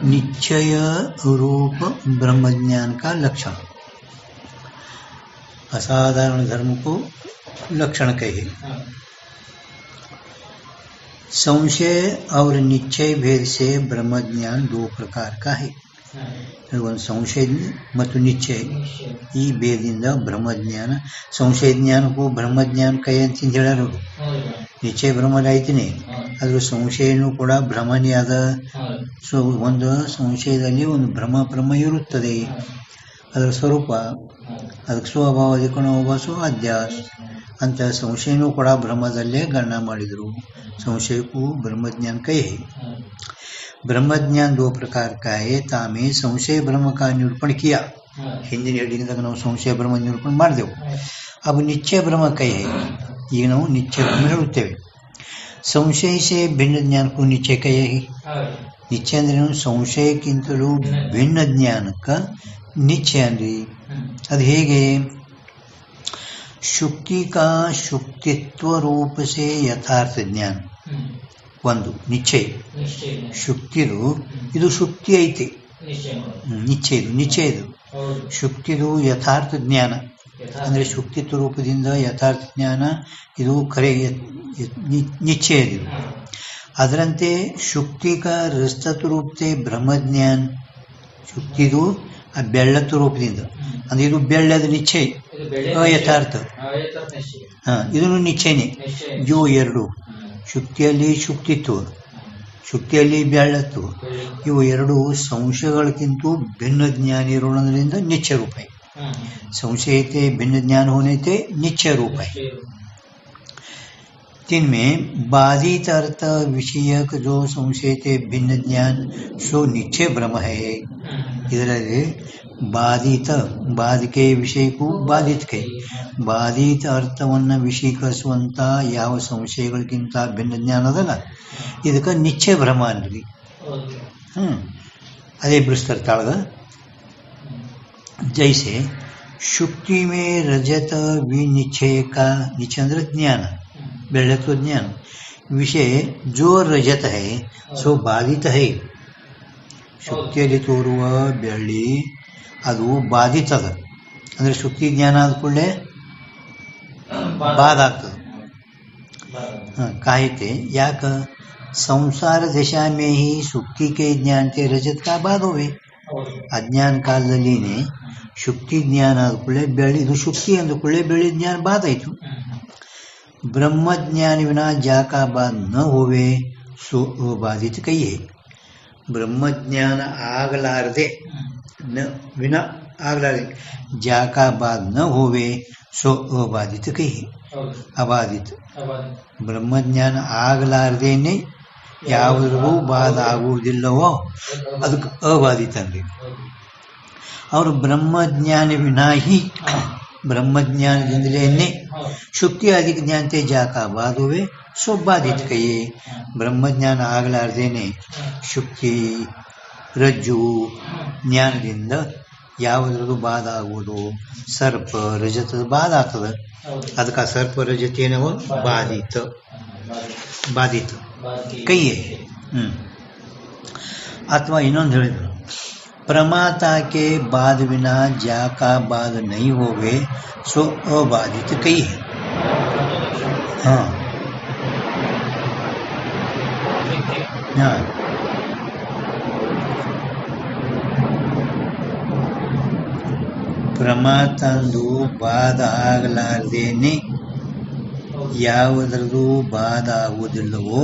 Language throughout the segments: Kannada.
निश्चय रूप ब्रह्मज्ञान का लक्षण। असाधारण धर्म को लक्षण कहे। संशय और निश्चय भेद से ब्रह्मज्ञान दो प्रकार का है। ಒಂದು ಸಂಶಯ ಮತ್ತು ನಿಶ್ಚಯ, ಈ ಭೇದದಿಂದ ಬ್ರಹ್ಮಜ್ಞಾನ. ಸಂಶಯ ಜ್ಞಾನಕ್ಕೂ ಬ್ರಹ್ಮಜ್ಞಾನ ಕೈ ಅಂತ ಹೇಳೋರು. ನಿಶ್ಚಯ ಭ್ರಮನೇ ಐತಿನಿ, ಅದ್ರ ಸಂಶಯನೂ ಕೂಡ ಭ್ರಮನೇ ಅದ. ಸೊ ಒಂದು ಸಂಶಯದಲ್ಲಿ ಒಂದು ಭ್ರಮ ಇರುತ್ತದೆ, ಅದರ ಸ್ವರೂಪ, ಅದಕ್ಕೆ ಸ್ವಭಾವ ಅಧಿಕಣೋಭಾಸು ಅಧ್ಯಾಸ್ ಅಂತ ಸಂಶಯನೂ ಕೂಡ ಬ್ರಹ್ಮದಲ್ಲೇ ಗಣನ ಮಾಡಿದರು. संशयकू ब्रह्मज्ञान कहे। ब्रह्मज्ञान दो प्रकार का है, तामे संशय ब्रह्म का निरूपण किया। ಹಿಂದಿನ ಹೇಳಿದಾಗ ನಾವು ಸಂಶಯ ಬ್ರಹ್ಮ ನಿರೂಪಣೆ ಮಾಡಿದೆವು. अब निश्चय ब्रह्म कहे, ಈಗ ನಾವು ನಿಶ್ಚಯ ಬ್ರಹ್ಮ ಹೇಳುತ್ತೇವೆ. ಸಂಶಯ ಸೇ ಭಿನ್ನ ಜ್ಞಾನಕ್ಕೂ ನಿಶ್ಚಯ ಕಹೆ. ನಿಶ್ಚಯ ಅಂದ್ರೆ ಸಂಶಯಕ್ಕಿಂತಲೂ ಭಿನ್ನ ಜ್ಞಾನಕ್ಕೆ ನಿಶ್ಚಯ ಅಂದ್ರಿ. ಅದು ಹೇಗೆ? ಶುಕ್ತಿ ಕಾ ಶುಕ್ತಿತ್ವ ರೂಪ ಸೇ ಯಥಾರ್ಥ ಜ್ಞಾನ. ಒಂದು ನಿಶ್ಚಯ, ಶುಕ್ತಿದು ಇದು ಶುಕ್ತಿ ಐತಿ, ನಿಶ್ಚಯದು ಶುಕ್ತಿದು ಯಥಾರ್ಥ ಜ್ಞಾನ ಅಂದ್ರೆ ಶುಕ್ತಿತ್ವ ರೂಪದಿಂದ ಯಥಾರ್ಥ ಜ್ಞಾನ, ಇದು ಖರೆ ನಿಶ್ಚಯದಿದು. ಅದರಂತೆ ಶುಕ್ತಿಕ ರಸ್ತತ್ವ ರೂಪತೆ ಬ್ರಹ್ಮಜ್ಞಾನ, ಶುಕ್ತಿದು ಆ ಬೆಳ್ಳತ್ವ ರೂಪದಿಂದ ಅಂದ್ರೆ ಇದು ಬೆಳ್ಳದ ನಿಶ್ಚಯ, ಯಥಾರ್ಥ. ಇದನ್ನು ನಿಶ್ಚಯನೇ. ಜೋ ಎರಡು, ಶುಕ್ತಿಯಲ್ಲಿ ಶುಕ್ತಿತ್ವ, ಶುಕ್ತಿಯಲ್ಲಿ ಬೆಳ್ಳತ್ವ, ಇವು ಎರಡು ಸಂಶಯಗಳಕ್ಕಿಂತ ಭಿನ್ನ ಜ್ಞಾನ ಇರೋದ್ರಿಂದ ನಿಶ್ಚಯ ರೂಪ. संशयते भिन्न ज्ञान होने थे निश्चय रूप है. जिनमें बाधित अर्थ विषयक जो संशयते भिन्न ज्ञान सो निश्चय ब्रह्म है. ಇದರಲ್ಲಿ ಬಾಧಿಕೆ ವಿಷಯಕ್ಕೂ ಬಾಧಿತಕ್ಕೆ ಬಾಧಿತ ಅರ್ಥವನ್ನು ವಿಷೀಕರಿಸುವಂತ ಯಾವ ಸಂಶಯಗಳಿಗಿಂತ ಭಿನ್ನ ಜ್ಞಾನ ಅದಲ್ಲ, ಇದಕ್ಕೆ ನಿಶ್ಚಯ ಭ್ರಮ ಅನ್ರಿ. ಅದೇ ಬಿಡಿಸ್ತಾರೆ ತಾಳದ. जैसे शुक्ति में रजत विनिश्चय का, निश्चय ಅಂದ್ರೆ ಜ್ಞಾನ, ಬೆಳ್ಳತ್ವ ಜ್ಞಾನ. ವಿಷಯ जो रजत है सो ಬಾಧಿತ है. ಶುಕ್ತಿಯಲ್ಲಿ ತೋರುವ ಬೆಳ್ಳಿ ಅದು ಬಾಧಿತ ಅದ, ಅಂದ್ರೆ ಶುಕ್ತಿ ಜ್ಞಾನ ಆದ ಕೂಡಲೇ ಬಾಧ ಆಗ್ತದೆ. ಕಾಯಿತೆ ಯಾಕ? ಸಂಸಾರ ದಶಾ ಮೇ ಹಿ ಶುಕ್ತಿ के ज्ञान से रजत का बाध होवे. ಅಜ್ಞಾನ ಕಾಲದಲ್ಲಿನೇ ಶುಕ್ತಿ ಜ್ಞಾನ ಆದ ಕೂಡಲೇ ಬೆಳ್ಳಿ, ಇದು ಶುಕ್ತಿ ಅಂದ ಕೂಡಲೇ ಬೆಳ್ಳಿ ಜ್ಞಾನ ಬಾಧ ಆಯಿತು. ಬ್ರಹ್ಮಜ್ಞಾನ ವಿನಾ ಜಾಕ ಬಾಧ ನ ಹೋವೆ ಸೋ ಬಾಧಿತ ಕೈಯೇ. ಬ್ರಹ್ಮಜ್ಞಾನ ಆಗಲಾರದೆ ವಿನಾ ಆಗಲಾರದೆ ಜಾಕ ಬಾಧ ನ ಹೋವೆ ಸೋ ಅಬಾಧಿತ ಕೈಯೇ. ಅಬಾಧಿತ ಬ್ರಹ್ಮಜ್ಞಾನ ಆಗಲಾರದೇನೆ ಯಾವುದರಿಗೂ ಬಾಧ ಆಗುವುದಿಲ್ಲವೋ ಅದಕ್ಕೆ ಅಬಾಧಿತ ಅಂದ್ರಿ. ಅವರು ಬ್ರಹ್ಮಜ್ಞಾನ ವಿನಾ ಹಿ, ಬ್ರಹ್ಮಜ್ಞಾನದಿಂದಲೇ ಶುಕ್ತಿ ಅಧಿಕ ಜ್ಞಾನತೆ ಜಾಕ ಬಾಧುವೆ ಸೋ ಬಾಧಿತ ಕೈಯೇ. ಬ್ರಹ್ಮಜ್ಞಾನ ಆಗಲಾರ್ದೇನೆ ಶುಕ್ತಿ ರಜ್ಜು ಜ್ಞಾನದಿಂದ ಯಾವುದ್ರದ್ದು ಬಾಧ ಆಗುವುದು? ಸರ್ಪ ರಜತದ ಬಾಧ ಆಗ್ತದೆ, ಅದಕ್ಕೆ ಆ ಸರ್ಪ ರಜತ ಏನವ ಬಾಧಿತ ಕೈಯೇ. ಅಥವಾ ಇನ್ನೊಂದು ಹೇಳಿದ್ರು, प्रमाता के बाद बिना जा का बाद नहीं होवे सो अबाधित कई है. हाँ हाँ, ಪ್ರಮಾತಂದು ಬಾಧ ಆಗಲಾರ್ದೇನೆ ಯಾವುದರದು ಬಾಧ ಆಗುವುದಿಲ್ಲವೋ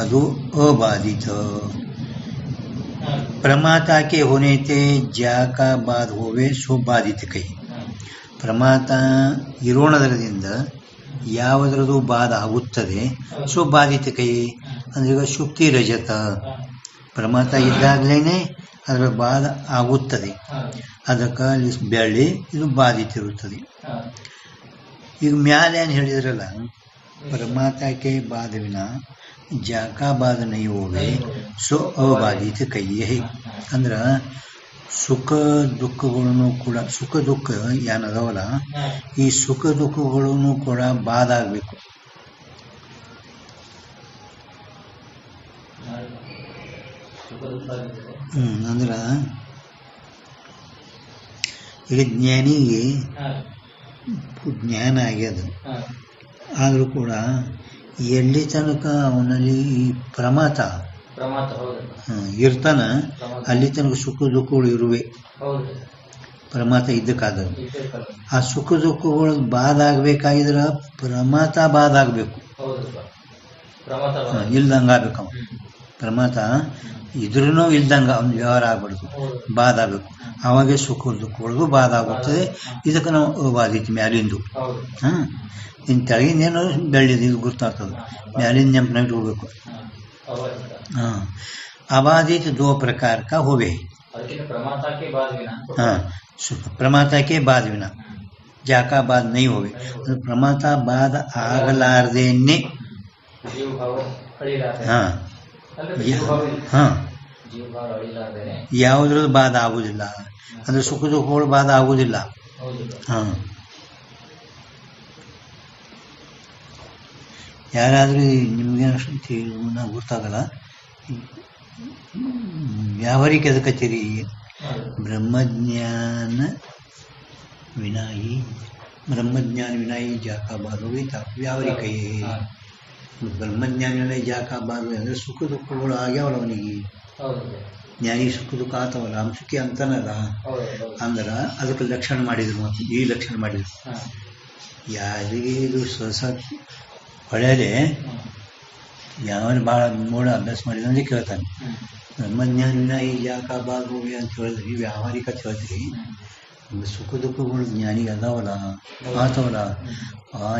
ಅದು ಅಬಾಧಿತ. ಪ್ರಮಾತಾ ಕೆ ಹೋನೆ ತೆ ಜಾಕ ಬಾಧ ಹೋವೆ ಸೋ ಬಾಧಿತ ಕೈ. ಪ್ರಮಾತ ಇರೋಣದರದಿಂದ ಯಾವುದರದು ಬಾಧ ಆಗುತ್ತದೆ ಸೋ ಬಾಧಿತ ಕೈ. ಅಂದ್ರೆ ಈಗ ಶುಕ್ತಿ ರಜತ ಪ್ರಮಾತ ಇದ್ದಾಗಲೇ ಅದರ ಬಾಧ ಆಗುತ್ತದೆ, ಅದಕ್ಕೆ ಬೆಳ್ಳಿ ಇದು ಬಾಧಿತ ಇರುತ್ತದೆ. ಈಗ ಮ್ಯಾಲೆ ಏನು ಹೇಳಿದ್ರಲ್ಲ, ಪ್ರಮಾತಕ್ಕೆ ಬಾಧವಿನ ಜಾಕ ಬಾಧ ನೈ ಹೋವೆ ಸೋ ಅಬಾಧಿತ ಕೈಯೇ. ಅಂದ್ರೆ ಸುಖ ದುಃಖಗಳನ್ನು ಕೂಡ, ಸುಖ ದುಃಖ ಏನದವಲ್ಲ, ಈ ಸುಖ ದುಃಖಗಳನ್ನು ಕೂಡ ಬಾಧ ಆಗಬೇಕು. ಸುಖ ಅಂದ್ರೆ ಈಗ ಜ್ಞಾನಿಗೆ ಜ್ಞಾನ ಆಗ್ಯದ, ಆದರೂ ಕೂಡ ಎಲ್ಲಿ ತನಕ ಅವನಲ್ಲಿ ಪ್ರಮಾತ ಇರ್ತಾನ ಅಲ್ಲಿ ತನಕ ಸುಖ ದುಃಖಗಳು ಇರುವೆ. ಪ್ರಮಾತ ಇದ್ದಕ್ಕಾದ ಆ ಸುಖ ದುಃಖಗಳು ಬಾದ ಆಗ್ಬೇಕಾಗಿದ್ರ ಪ್ರಮಾತ ಬಾದ ಆಗ್ಬೇಕು, ಇಲ್ದಂಗ ಆಗ್ಬೇಕು. ಅವ ಪ್ರಮಾತ ಇದ್ರೂ ಇಲ್ದಂಗ ಅವ್ನ ವ್ಯವಹಾರ ಆಗ್ಬಿಡ್ತು, ಬಾದ ಆಗ್ಬೇಕು. ಅವಾಗೆ ಸುಖ ದುಃಖಗಳು ಬಾದ ಆಗುತ್ತದೆ. ಇದಕ್ಕೆ ನಾವು ಅಬಾಧಿತ ಮ್ಯಾಲಿಂದು. ಇನ್ನು ತೆಳಗಿಂದೇನೋ ಬೆಳ್ಳಿದ್ದು ಇದು ಗೊತ್ತಾಗ್ತದೆ, ಮ್ಯಾಲಿಂದ ನೆಂಪನಾಗ ಇಟ್ಕೋಬೇಕು. अबाधित दो प्रकार का होवे। हाँ, प्रमाता के बाद विना जाका बाद नहीं होवे। प्रमाता बाद ಆಗಲಾರ್ದೇನೆ ಯಾವುದ್ರದ್ದು ಬಾಧ ಆಗುದಿಲ್ಲ, ಅಂದ್ರೆ ಸುಖ ದುಃಖಗಳು ಬಾಧ ಆಗುದಿಲ್ಲ. ಯಾರಾದ್ರೂ ನಿಮ್ಗೆ ಗೊತ್ತಾಗಲ್ಲ, ವ್ಯಾವಹಾರಿಕ ಎದಕತ್ತೀರಿ? ಬ್ರಹ್ಮಜ್ಞಾನ ವಿನಾಯಿ ಜಾಕ ಬಾಧೋಗಿ ವ್ಯಾವಹಾರಿಕ. ಬ್ರಹ್ಮಜ್ಞಾನ ವಿನಾಯಿ ಜಾಕ ಬಾಧು ಅಂದ್ರೆ ಸುಖ ದುಃಖಗಳು ಆಗ್ಯಾವಲ್ಲ ಅವನಿಗೆ. ಜ್ಞಾನಿ ಸುಖ ದುಃಖ ಆತವಲ್ಲ, ಅಂಶಕ್ಕೆ ಅಂತನಲ್ಲ. ಅಂದ್ರ ಅದಕ್ಕೆ ಲಕ್ಷಣ ಮಾಡಿದ್ರು, ಮತ್ತು ಈ ಲಕ್ಷಣ ಮಾಡಿದ್ರು. ಯಾರಿಗೆ ಇದು ಸ್ವಸ ಹೊಳೆಯದೆ ಯಾವ ಭಾಳ ನೋಡ ಅಭ್ಯಾಸ ಮಾಡಿದ ಅಂದ್ರೆ ಕೇಳ್ತಾನೆ. ಬ್ರಹ್ಮಜ್ಞಾನಿನ ಈ ಯಾಕ ಬಾಗೋವಿ ಅಂತ ಹೇಳಿದ್ರಿ, ವ್ಯಾವಹಾರಿಕ ಅಂತ ಹೇಳಿದ್ರಿ. ಸುಖ ದುಃಖಗಳು ಜ್ಞಾನಿಗೆ ಅದಾವಲ್ಲ, ಆತವಲ್ಲ.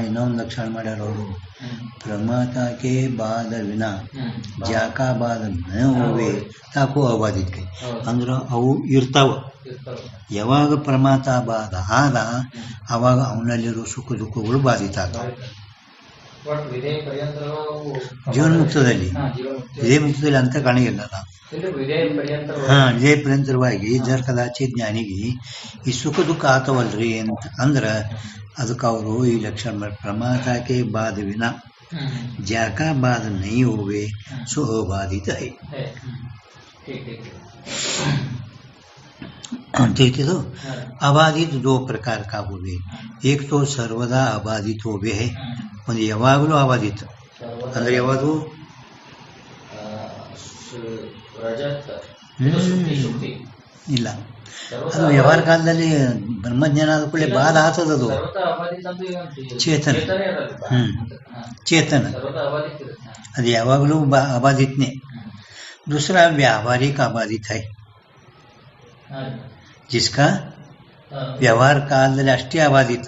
ಇನ್ನೊಂದು ಲಕ್ಷಣ ಮಾಡ್ಯಾರ ಅವರು. ಪ್ರಮಾತಕ್ಕೆ ಬಾದ ವಿನ ಜಾಕ ಬಾದ ಹೋವೆ ತಾಕು ಅಬಾಧಿತ. ಅಂದ್ರೆ ಅವು ಇರ್ತಾವ. ಯಾವಾಗ ಪ್ರಮಾತ ಬಾಧ ಆದ ಅವಾಗ ಅವನಲ್ಲಿರೋ ಸುಖ ದುಃಖಗಳು ಬಾಧಿತ ಆಗ್ತಾವ. ಜೀವನ್ಮುಕ್ತದಲ್ಲಿ ವಿಧೇಯ ಮುಕ್ತದಲ್ಲಿ ಅಂತ ಕಾಣಿಲ್ಲ. ವಿಧೇಯ ಪರ್ಯಂತರವಾಗಿ ಜರ್ ಕದಾಚಿ ಜ್ಞಾನಿಗೆ ಈ ಸುಖ ದುಃಖ ಆತವಲ್ರಿ ಅಂತ ಅಂದ್ರ ಅದಕ್ಕೆ ಅವರು ಈ ಲಕ್ಷಣ ಪ್ರಮಾತಕ್ಕೆ ಬಾಧ ವಿನ ಜಾಕ ಬಾಧ ನೈ ಹೋವೆ ಸೋ ಅಬಾಧಿತ है. ठीक है. तो अबाधित दो प्रकार का होवे. एक तो सर्वदा अबाधित होवे है, ಒಂದು ಯಾವಾಗಲೂ ಅಬಾಧಿತ. ಅಂದ್ರೆ ಯಾವುದು? ಇಲ್ಲ, ಅದು ವ್ಯವಹಾರ ಕಾಲದಲ್ಲಿ ಬ್ರಹ್ಮಜ್ಞಾನ ಆದ ಕೂಡಲೇ ಬಾಧ ಆಗ್ತದದು. ಚೇತನ ಚೇತನ ಅದು ಯಾವಾಗಲೂ ಅಬಾಧಿತನೇ. दूसरा व्यावहारिक अबाधित है, जिसका ವ್ಯವಹಾರ ಕಾಲದಲ್ಲಿ ಅಷ್ಟೇ ಅಬಾಧಿತ.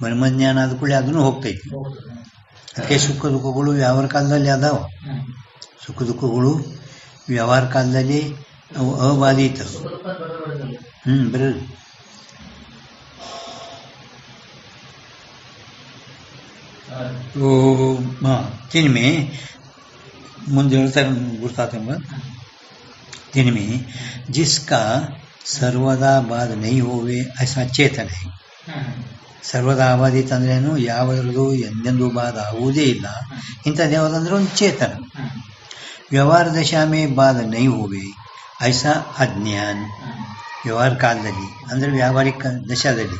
ಬ್ರಹ್ಮಜ್ಞಾನ ಆದ ಕೂಡಲೇ ಅದನ್ನು ಹೋಗ್ತೈತಿ. ಅದಕ್ಕೆ ಸುಖ ದುಃಖಗಳು ವ್ಯವಹಾರ ಕಾಲದಲ್ಲಿ ಅದಾವ. ಸುಖ ದುಃಖಗಳು ವ್ಯವಹಾರ ಕಾಲದಲ್ಲಿ ಅವು ಅಬಾಧಿತ. ಬರೋದು जिनमें ಮುಂದೆ ಹೇಳ್ತಾರೆ ಗುರ್ತಾತಂಬ. जिनमें जिसका ಸರ್ವದಾ ಬಾಧ ನೈ ಹೋವೆ ಐಸಾ ಚೇತನ. ಸರ್ವದಾ ಅಬಾಧಿತ ಅಂದ್ರೇನು? ಯಾವುದ್ರದ್ದು ಎಂದೆಂದೂ ಬಾಧ ಆಗುವುದೇ ಇಲ್ಲ. ಇಂಥದ್ದು ಯಾವುದಂದ್ರೆ ಒಂದು ಚೇತನ. ವ್ಯವಹಾರ ದಶಾ ಮೇ ಬಾಧ ನೈ ಹೋವೆ ಐಸಾ ಅಜ್ಞಾನ. ವ್ಯವಹಾರ ಕಾಲದಲ್ಲಿ ಅಂದ್ರೆ ವ್ಯಾವಹಾರಿಕ ದಶಾದಲ್ಲಿ,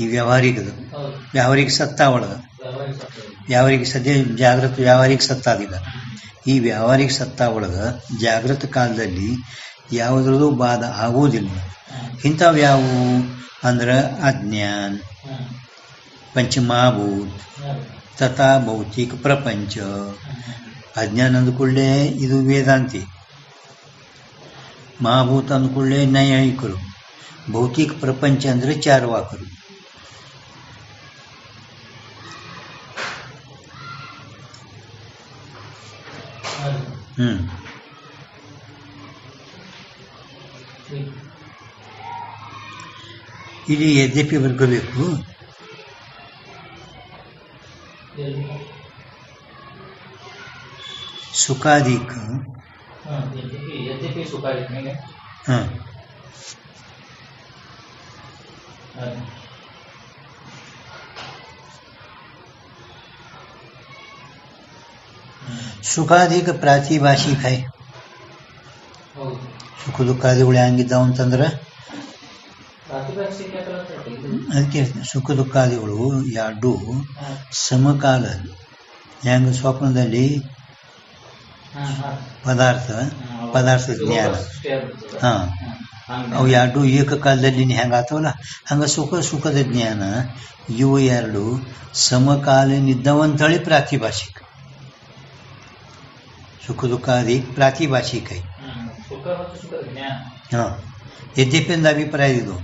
ಈ ವ್ಯಾವಹಾರಿಕ ಸತ್ತಾ ಒಳಗೆ, ವ್ಯಾವಹಾರಿಕ ಸದ್ಯ ಜಾಗೃತ ವ್ಯಾವಹಾರಿಕ ಸತ್ತಾದಿಲ್ಲ. ಈ ವ್ಯಾವಹಾರಿಕ ಸತ್ತಾ ಒಳಗೆ ಜಾಗೃತ ಕಾಲದಲ್ಲಿ ಯಾವುದ್ರದ್ದು ಬಾಧ ಆಗುವುದಿಲ್ಲ. ಇಂಥವು ಯಾವುವು ಅಂದ್ರೆ ಅಜ್ಞಾನ, ಪಂಚಮಹಾಭೂತ ತಥಾ ಭೌತಿಕ ಪ್ರಪಂಚ. ಅಜ್ಞಾನ ಅಂದ್ಕೊಳ್ಳೆ ಇದು ವೇದಾಂತಿ, ಮಹಾಭೂತ ಅಂದ್ಕೊಳ್ಳೆ ನೈಯಾಯಿಕರು, ಭೌತಿಕ ಪ್ರಪಂಚ ಅಂದ್ರೆ ಚಾರ್ವಾಕರು. ಇಲ್ಲಿ ಯದ್ಯಪಿ ಬರ್ಕೋಬೇಕು. ಸುಖಾಧಿಕ सुखाधिक प्रातिभाषिक है. ಸುಖ ದುಃಖಾದಿಗಳು ಹೆಂಗಿದ್ದಾವ ಅಂತಂದ್ರೆ ಅದಕ್ಕೆ ಸುಖ ದುಃಖಾದಿಗಳು ಎರಡು ಸಮಕಾಲ. ಹೆಂಗ ಸ್ವಪ್ನದಲ್ಲಿ ಪದಾರ್ಥ ಜ್ಞಾನ ಅವು ಎರಡು ಏಕಕಾಲದಲ್ಲಿ ಹೆಂಗ ಆತವಲ್ಲ ಹಂಗ ಸುಖದ ಜ್ಞಾನ ಇವು ಎರಡು ಸಮಕಾಲೀನಿದ್ದವಂತೇಳಿ ಪ್ರಾತಿಭಾಷಿಕ. ಸುಖ ದುಃಖಾದಿ ಪ್ರಾತಿಭಾಷಿಕ ಐತಿ. ಯದ್ಯಪಿ ಒಂದು ಅಭಿಪ್ರಾಯ ಇದು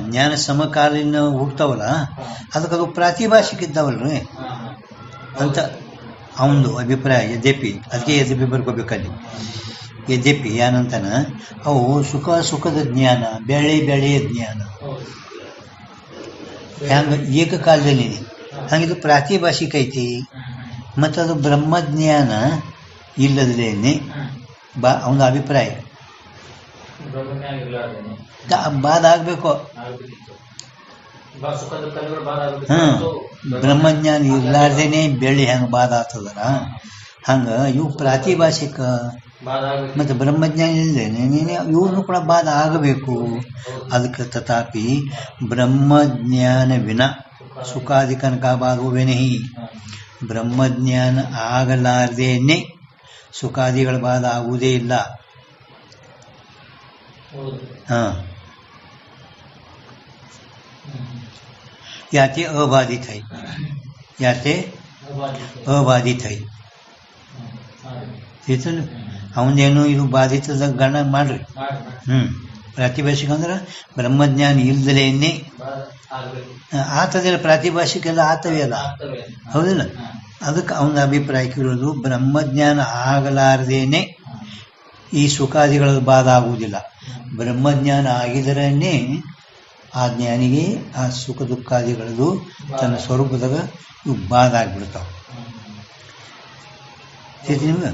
ಜ್ಞಾನ ಸಮಕಾಲೀನ ಹುಡ್ತಾವಲ್ಲ ಅದಕ್ಕದು ಪ್ರಾತಿಭಾಷಿಕ ಇದ್ದಾವಲ್ರಿ ಅಂತ ಅವನದು ಅಭಿಪ್ರಾಯ. ಯದ್ಯಪಿ ಬರ್ಕೋಬೇಕಲ್ಲಿ. ಯದ್ಯಪಿ ಏನಂತಾನ ಅವು ಸುಖದ ಜ್ಞಾನ ಬೆಳೆಯ ಜ್ಞಾನ ಹ್ಯಾಂಗ ಏಕಕಾಲದಲ್ಲಿ ಹಂಗಿದು ಪ್ರಾತಿಭಾಷಿಕ ಐತಿ. ಮತ್ತದು ಬ್ರಹ್ಮಜ್ಞಾನ ಇಲ್ಲದೇನೆ ಅವನ ಅಭಿಪ್ರಾಯ ಬಾದ ಆಗ್ಬೇಕು. ಬ್ರಹ್ಮಜ್ಞಾನ ಇರ್ಲಾರ್ದೇನೆ ಬೆಳ್ಳಿ ಹೆಂಗ ಬಾದ ಆಗ್ತದಲ್ಲ ಹಂಗ ಇವು ಪ್ರಾತಿಭಾಷಿಕ. ಮತ್ತೆ ಬ್ರಹ್ಮಜ್ಞಾನ ಇಲ್ಲದೇನೆ ಇವ್ರನ್ನು ಕೂಡ ಬಾದ ಆಗಬೇಕು. ಅದಕ್ಕೆ ತಥಾಪಿ ಬ್ರಹ್ಮಜ್ಞಾನ ವಿನ ಸುಖಾಧಿಕನಕ ಬಾಧುವೆನಹಿ. ಬ್ರಹ್ಮಜ್ಞಾನ ಆಗಲಾರ್ದೇನೆ ಸುಖಾದಿಗಳ ಬಾಧ ಆಗುವುದೇ ಇಲ್ಲ. ಯಾತೆ ಅಬಾಧಿತ है, ಯಾತೆ ಅಬಾಧಿತ है. ಅವನೇನು ಇದು ಬಾಧಿತದ ಗಣ ಮಾಡ್ರಿ. ಪ್ರಾತಿಭಾಷಿಕ ಅಂದ್ರೆ ಬ್ರಹ್ಮಜ್ಞಾನ ಇಲ್ದಲೇನೆ ಆತದಿಲ್ಲ. ಪ್ರಾತಿಭಾಷಿಕ ಎಲ್ಲ ಆತವೇ ಅಲ್ಲ, ಹೌದಿಲ್ಲ? ಅದಕ್ಕೆ ಅವನ ಅಭಿಪ್ರಾಯಕ್ಕೆ ಇರೋದು ಬ್ರಹ್ಮಜ್ಞಾನ ಆಗಲಾರದೇನೆ ಈ ಸುಖಾದಿಗಳ ಬಾಧ ಆಗುವುದಿಲ್ಲ. ಬ್ರಹ್ಮಜ್ಞಾನ ಆಗಿದರನ್ನೇ ಆ ಜ್ಞಾನಿಗೆ ಆ ಸುಖ ದುಃಖಾದಿಗಳದು ತನ್ನ ಸ್ವರೂಪದಾಗ ಇವು ಬಾಧ ಆಗ್ಬಿಡ್ತಾವ. ನಿಮ್ಗೆ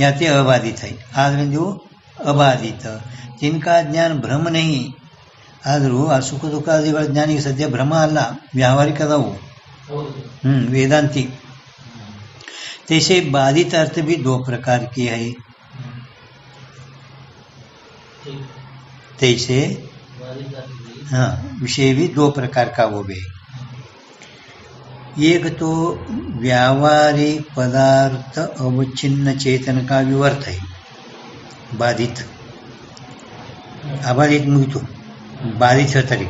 ಯಾತೆ ಅಬಾಧಿತ है, ಆದ್ರಿಂದ ಇವು ಅಬಾಧಿತ. ತಿನ್ಕಾ ಜ್ಞಾನ ಭ್ರಮ ನಹಿ. ಆದರೂ ಆ ಸುಖ ದುಃಖಾದಿಗಳ ಜ್ಞಾನಿಗೆ ಸದ್ಯ ಭ್ರಮ ಅಲ್ಲ, ವ್ಯಾವಹಾರಿಕ ಅದಾವು. वेदांती तैसे बाधित अर्थ भी दो प्रकार की है. तैसे विषय भी दो प्रकार का वो भी. एक तो व्यावहारिक पदार्थ अवच्छिन्न चेतन का विवर्त है. बाधित अबाधित मुगिತು, ಬಾಧಿತ ಹೇಳ್ತಾರೆ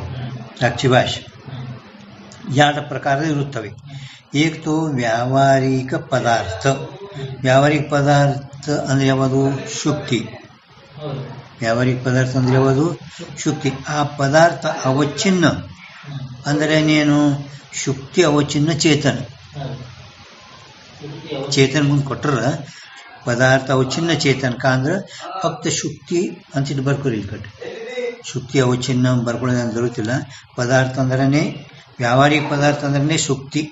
ಅಕ್ಷಿ ಭಾಷೆ. ಎರಡು ಪ್ರಕಾರ ಇರುತ್ತವೆ. ಏಕ್ ತೋ ವ್ಯಾವಹಾರಿಕ ಪದಾರ್ಥ. ವ್ಯಾವಹಾರಿಕ ಪದಾರ್ಥ ಅಂದ್ರೆ ಯಾವುದು? ಶುಕ್ತಿ. ವ್ಯಾವಹಾರಿಕ ಪದಾರ್ಥ ಅಂದ್ರೆ ಯಾವುದು? ಶುಕ್ತಿ. ಆ ಪದಾರ್ಥ ಅವಚ್ಛಿನ್ನ ಅಂದ್ರೆ ಏನು? ಶುಕ್ತಿ ಅವಚ್ಛಿನ್ನ ಚೇತನ. ಚೇತನ ಮುಂದೆ ಕೊಟ್ಟರ ಪದಾರ್ಥ ಅವಚ್ಛಿನ್ನ ಚೇತನಕ ಅಂದ್ರೆ ಫಕ್ತ ಶುಕ್ತಿ ಅಂತಿಟ್ಟು ಬರ್ಕೋರಿ. ಇಲ್ಲಿ ಕಟ್ಟಿ ಶುಕ್ತಿ ಅವಚ್ಛಿನ್ನ ಬರ್ಕೊಳ್ಳೋದು ದೊರೆತಿಲ್ಲ. ಪದಾರ್ಥ ಅಂದ್ರೆ ವ್ಯಾವಹಾರಿಕ ಪದಾರ್ಥ ಅಂದ್ರೆ ಶುಕ್ತಿ.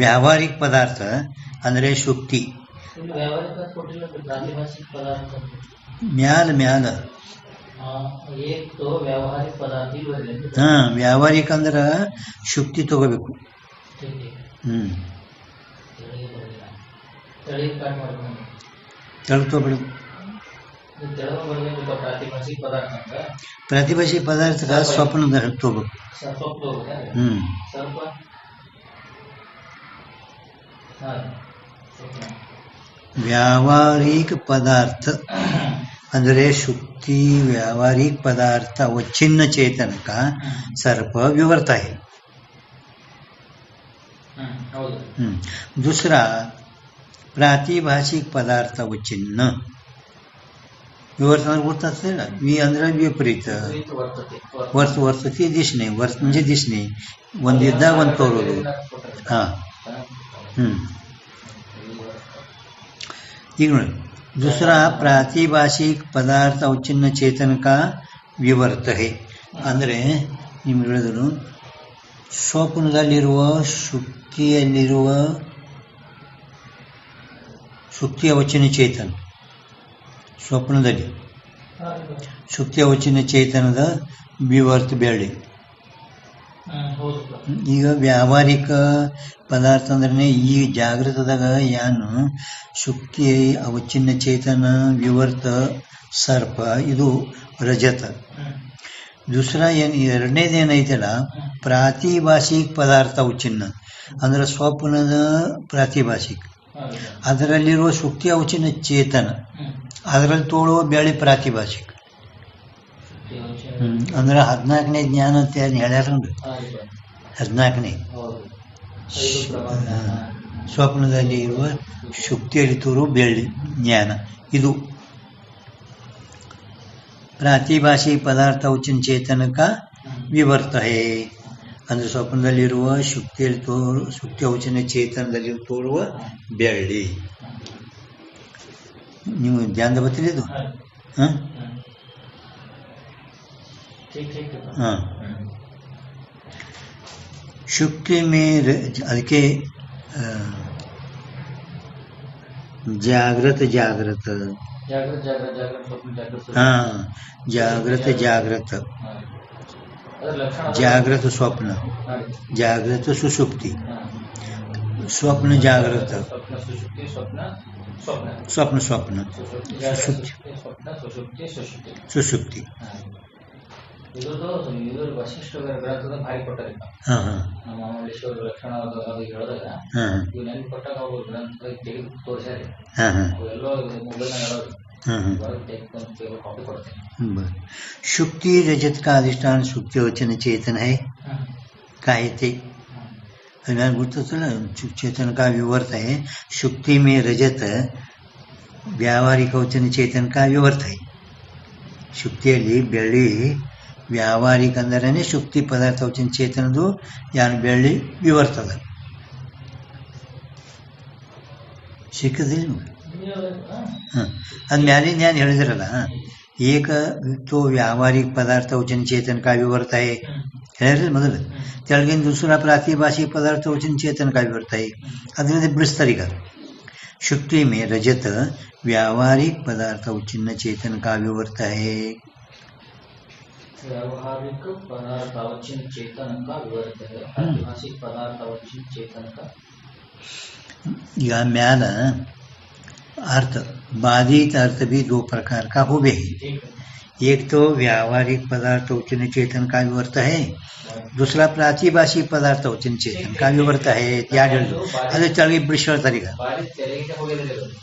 ವ್ಯಾವಹಾರಿಕ ಪದಾರ್ಥ ಅಂದ್ರೆ ಶುಕ್ತಿ. ಮ್ಯಾಲ ವ್ಯಾವಹಾರಿಕ ಅಂದ್ರ ಶುಕ್ತಿ ತಗೋಬೇಕು. ತಗೊಳ್ಬೇಡ. ಪ್ರಾತಿಭಾಷಿಕ ಪದಾರ್ಥ ಸ್ವಪ್ನದ ತಗೋಬೇಕು. व्यावहारिक पदार्थ ಅಂದರೆ ಶುಕ್ತಿ व्यावहारिक पदार्थ अवच्छिन्न चेतन का सर्प विवर्त है. दूसरा प्रातिभाषिक पदार्थ अवच्छिन्न. विवर्त ಅಂದ್ರೆ ವಿ ಅಂದ್ರೆ ವಿಪರೀತ. ವರ್ತತೆ ದಿಶನೆ. ವರ್ತ म्हणजे ದಿಶನೆ. ಒಂದಿದ್ದಾಗ ಒಂದು ತೋರೋದು. ಈಗ ನೋಡಿ, दूसरा प्रातिभाषिक पदार्थ अवच्छिन्न चेतन का विवर्त है. ಅಂದರೆ ನಿಮ್ಗೆ ಹೇಳಿದ್ರು ಸ್ವಪ್ನದಲ್ಲಿರುವ ಶುಕ್ತಿಯಲ್ಲಿರುವ ಶುಕ್ತಿ ಅವಚ್ಛಿನ್ನ ಚೇತನ. ಸ್ವಪ್ನದಲ್ಲಿ ಶುಕ್ತಿ ಅವಚ್ಛಿನ್ನ ಚೇತನದ ವಿವರ್ತ ಬೆಳ್ಳಿ. ಈಗ ವ್ಯಾವಹಾರಿಕ ಪದಾರ್ಥ ಅಂದ್ರೆ ಈ ಜಾಗೃತದಾಗ ಏನು ಶುಕ್ತಿ ಅವಚಿನ್ನ ಚೇತನ ವಿವರ್ತ ಸರ್ಪ ಇದು ರಜತ. दुसरा ಎರಡನೇದೇನೈತಲ್ಲ ಪ್ರಾತಿಭಾಷಿಕ ಪದಾರ್ಥ ಅವಚಿನ್ನ ಅಂದ್ರೆ ಸ್ವಪ್ನದ ಪ್ರಾತಿಭಾಷಿಕ, ಅದರಲ್ಲಿರುವ ಶುಕ್ತಿ ಅವಚಿನ್ನ ಚೇತನ, ಅದರಲ್ಲಿ ತೋಳುವ ಬೆಳೆ ಪ್ರಾತಿಭಾಷಿಕ. ಅಂದ್ರೆ 14ನೇ ಜ್ಞಾನ ಅಂತ ಹೇಳ್ಯಾರ. 14ನೇ ಸ್ವಪ್ನದಲ್ಲಿ ಇರುವ ಶುಕ್ತಿಯಲ್ಲಿ ತೋರುವ ಬೆಳ್ಳಿ ಜ್ಞಾನ ಇದು ಪ್ರಾತಿಭಾಷಿಕ ಪದಾರ್ಥ ಅವಚಿನ ಚೇತನಕ ವಿವರ್ತ ಹೇ. ಅಂದ್ರೆ ಸ್ವಪ್ನದಲ್ಲಿರುವ ಶುಕ್ತಿಯಲ್ಲಿ ಶುಕ್ತಿ ಅವಚಿನ ಚೇತನದಲ್ಲಿ ತೋರುವ ಬೆಳ್ಳಿ. ನೀವು ಧ್ಯಾನದ ಬತ್ತಿದ್ದು ಹಾಂ ಹಾಂ ಶುಕ್ತಿ ಮೇ ಅದಕ್ಕೆ ಜಾಗ್ರತ ಜಾಗ್ರತ हाँ जागृत जागृत जागृत स्वप्न जागृत सुषुप्ति स्वप्न जागृत स्वप्न स्वप्न सुषुप्ति शुक्ति रजत का अधिष्ठान शुक्ति वचन चेतन है कायते चेतन का विवर्त है. शुक्ति में रजत व्यावहारिक वचन चेतन का विवर्त है. ಶುಕ್ತಿಯಲ್ಲಿ ಬೆಳ್ಳಿ ವ್ಯಾವಹಾರಿಕ ಅಂದ್ರೆ ಶುಕ್ತಿ ಪದಾರ್ಥ ವಚನ ಚೇತನದು ಯಾನ್ ಬೆಳ್ಳಿ ವಿವರ್ತದ ಸಿಕ್ಕದಿಲ್ಲ. ಅದು ಮ್ಯಾಲಿನ ನಾನು ಹೇಳಿದ್ರಲ್ಲ ಏಕ तो व्यावहारिक पदार्थ वचन चेतन का विवर्त है ಹೇಳಿದ್ರೆ ಮೊದಲು. ತೆಳಗಿನ दूसरा प्रातिभाषिक पदार्थ वचन चेतन का विवर्त है. ಅದರಿಂದ ಬಿಡಿಸ್ತಾರೆ ಈಗ. शुक्ति में रजत व्यावहारिक पदार्थ वचन चेतन का विवर्त है. व्यावहारिक पदार्थ वचन चेतन का विवर्त है. प्रातिभाषिक पदार्थ वचन चेतन का या म्याल अर्थ बाधित अर्थ भी दो प्रकार का हो गए. एक तो व्यावहारिक पदार्थ वचन चेतन का विवर्त है, दूसरा प्रातिभाषिक पदार्थ वचन चेतन का विवर्त है. याद अरे चलिए बिಡಿಸೋ ತರೀಗ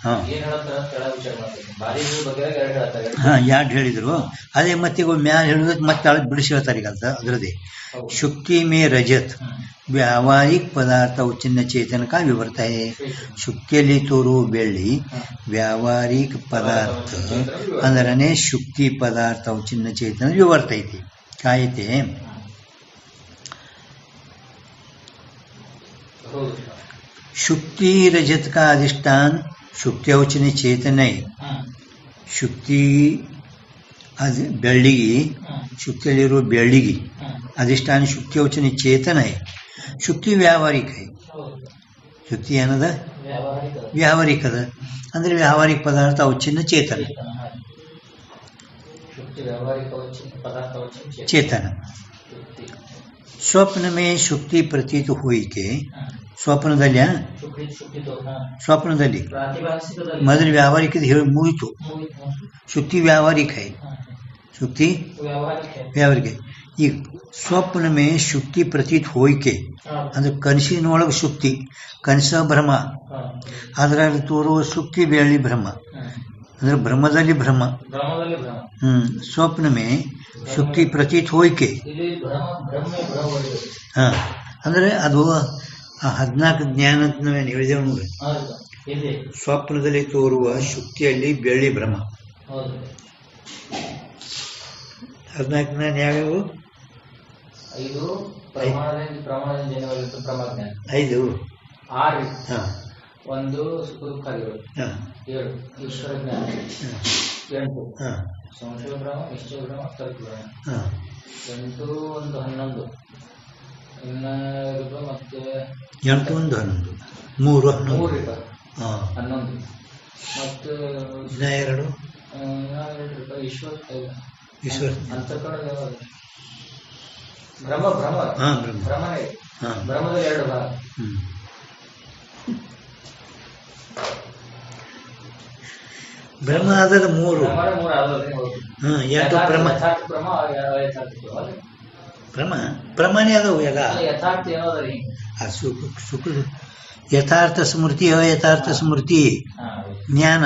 ಹಾಂ ಯಾರು ಹೇಳಿದ್ರು ಅದೇ ಮತ್ತೆ ಮ್ಯಾಲ ಹೇಳಿದಕ್ಕೆ ಮತ್ತೆ ಅಳಗೆ ಬಿಡಿಸಿ ಹೇಳ್ತಾರೆ ಈಗ ಅದರದೇ. शुक्ति में रजत व्यावहारिक पदार्थ वचन चेतन का विवर्त है. ಶುಕ್ತಿಯಲ್ಲಿ ತೋರುವ ಬೆಳ್ಳಿ ವ್ಯಾವಹಾರಿಕ ಪದಾರ್ಥ ಅಂದ್ರೆ ಶುಕ್ತಿ ಪದಾರ್ಥ ವಚನ ಚೇತನ ವಿವರ್ತ ಐತಿ ಕಾಯತೆ. शुक्ति रजत का अधिष्ठान शुक्ति वचन चेतन है. ಶುಕ್ತಿ ಬೆಳ್ಳಿಗೆ ಶುಕ್ತಿಯಲ್ಲಿರುವ ಬೆಳ್ಳಿಗೆ अधिष्ठान शुक्ति वचन चेतन है. शुक्ति व्यावहारिक है. शुक्ति ಏನದ व्यावहारिक अದ ಅಂದ್ರೆ ವ್ಯಾವಹಾರಿಕ ಪದಾರ್ಥ ಅವಚಿನ್ನ ಚೇತನ चेतन. स्वप्न में शुक्ति प्रतीत हुई के ಸ್ವಪ್ನದಲ್ಲಿ ಸ್ವಪ್ನದಲ್ಲಿ ಮೊದಲು ವ್ಯಾವಹಾರಿಕದ ಹೇಳಿ ಮುಗಿತು. ಶುಕ್ತಿ ವ್ಯಾವಹಾರಿಕ है. शुक्ति ವ್ಯಾವಹಾರಿಕ. ಈಗ ಸ್ವಪ್ನ ಮೇ ಶುಕ್ತಿ ಪ್ರತೀತ್ ಹೋಯ್ಕೆ ಅಂದ್ರೆ ಕನಸಿನೊಳಗೆ ಶುಕ್ತಿ ಕನಸ ಭ್ರಮ ಅದರಲ್ಲಿ ತೋರುವ ಶುಕ್ತಿ ಬೆಳ್ಳಿ ಭ್ರಮ ಅಂದ್ರೆ ಭ್ರಮದಲ್ಲಿ ಭ್ರಮ. ಸ್ವಪ್ನ ಮೇ ಶುಕ್ತಿ ಪ್ರತೀತ್ ಹೋಯ್ಕೆ ಹಾ ಅಂದ್ರೆ ಅದು 14 ಜ್ಞಾನ ಅಂತ ನಾವೇನು ಹೇಳಿದೆವು ನೋಡಿ. ಸ್ವಪ್ನದಲ್ಲಿ ತೋರುವ ಶುಕ್ತಿಯಲ್ಲಿ ಬೆಳ್ಳಿ ಭ್ರಮ 14 ಜ್ಞಾನ ಯಾವ್ಯಾವು? 5 ಒಂದು ಸುಖ ದುಃಖಗಳು 7 ಈಶ್ವರ ಜ್ಞಾನ 8 ಸಂಶಯ ಭ್ರಮ ನಿಶ್ಚಯ ಭ್ರಮ ತರ್ಕ ಭ್ರಮ 8 1 11 ಇನ್ನ ಮತ್ತೆ 8 1 11 3 11 ಮತ್ತು 2 ಈಶ್ವರ ಅಂತರ್ಕರಣ ಭ್ರಮ ಭ್ರಮನೇ ಹಾ. ಬ್ರಹ್ಮದಲ್ಲಿ 2 ಭಾಗ. ಬ್ರಹ್ಮ ಆದದ 3. ಪ್ರಮಾಣಿ ಅದಾವು ಎಲ್ಲ. ಯಥಾರ್ಥ ಸ್ಮೃತಿ, ಅಯಥಾರ್ಥ ಸ್ಮೃತಿ, ಜ್ಞಾನ.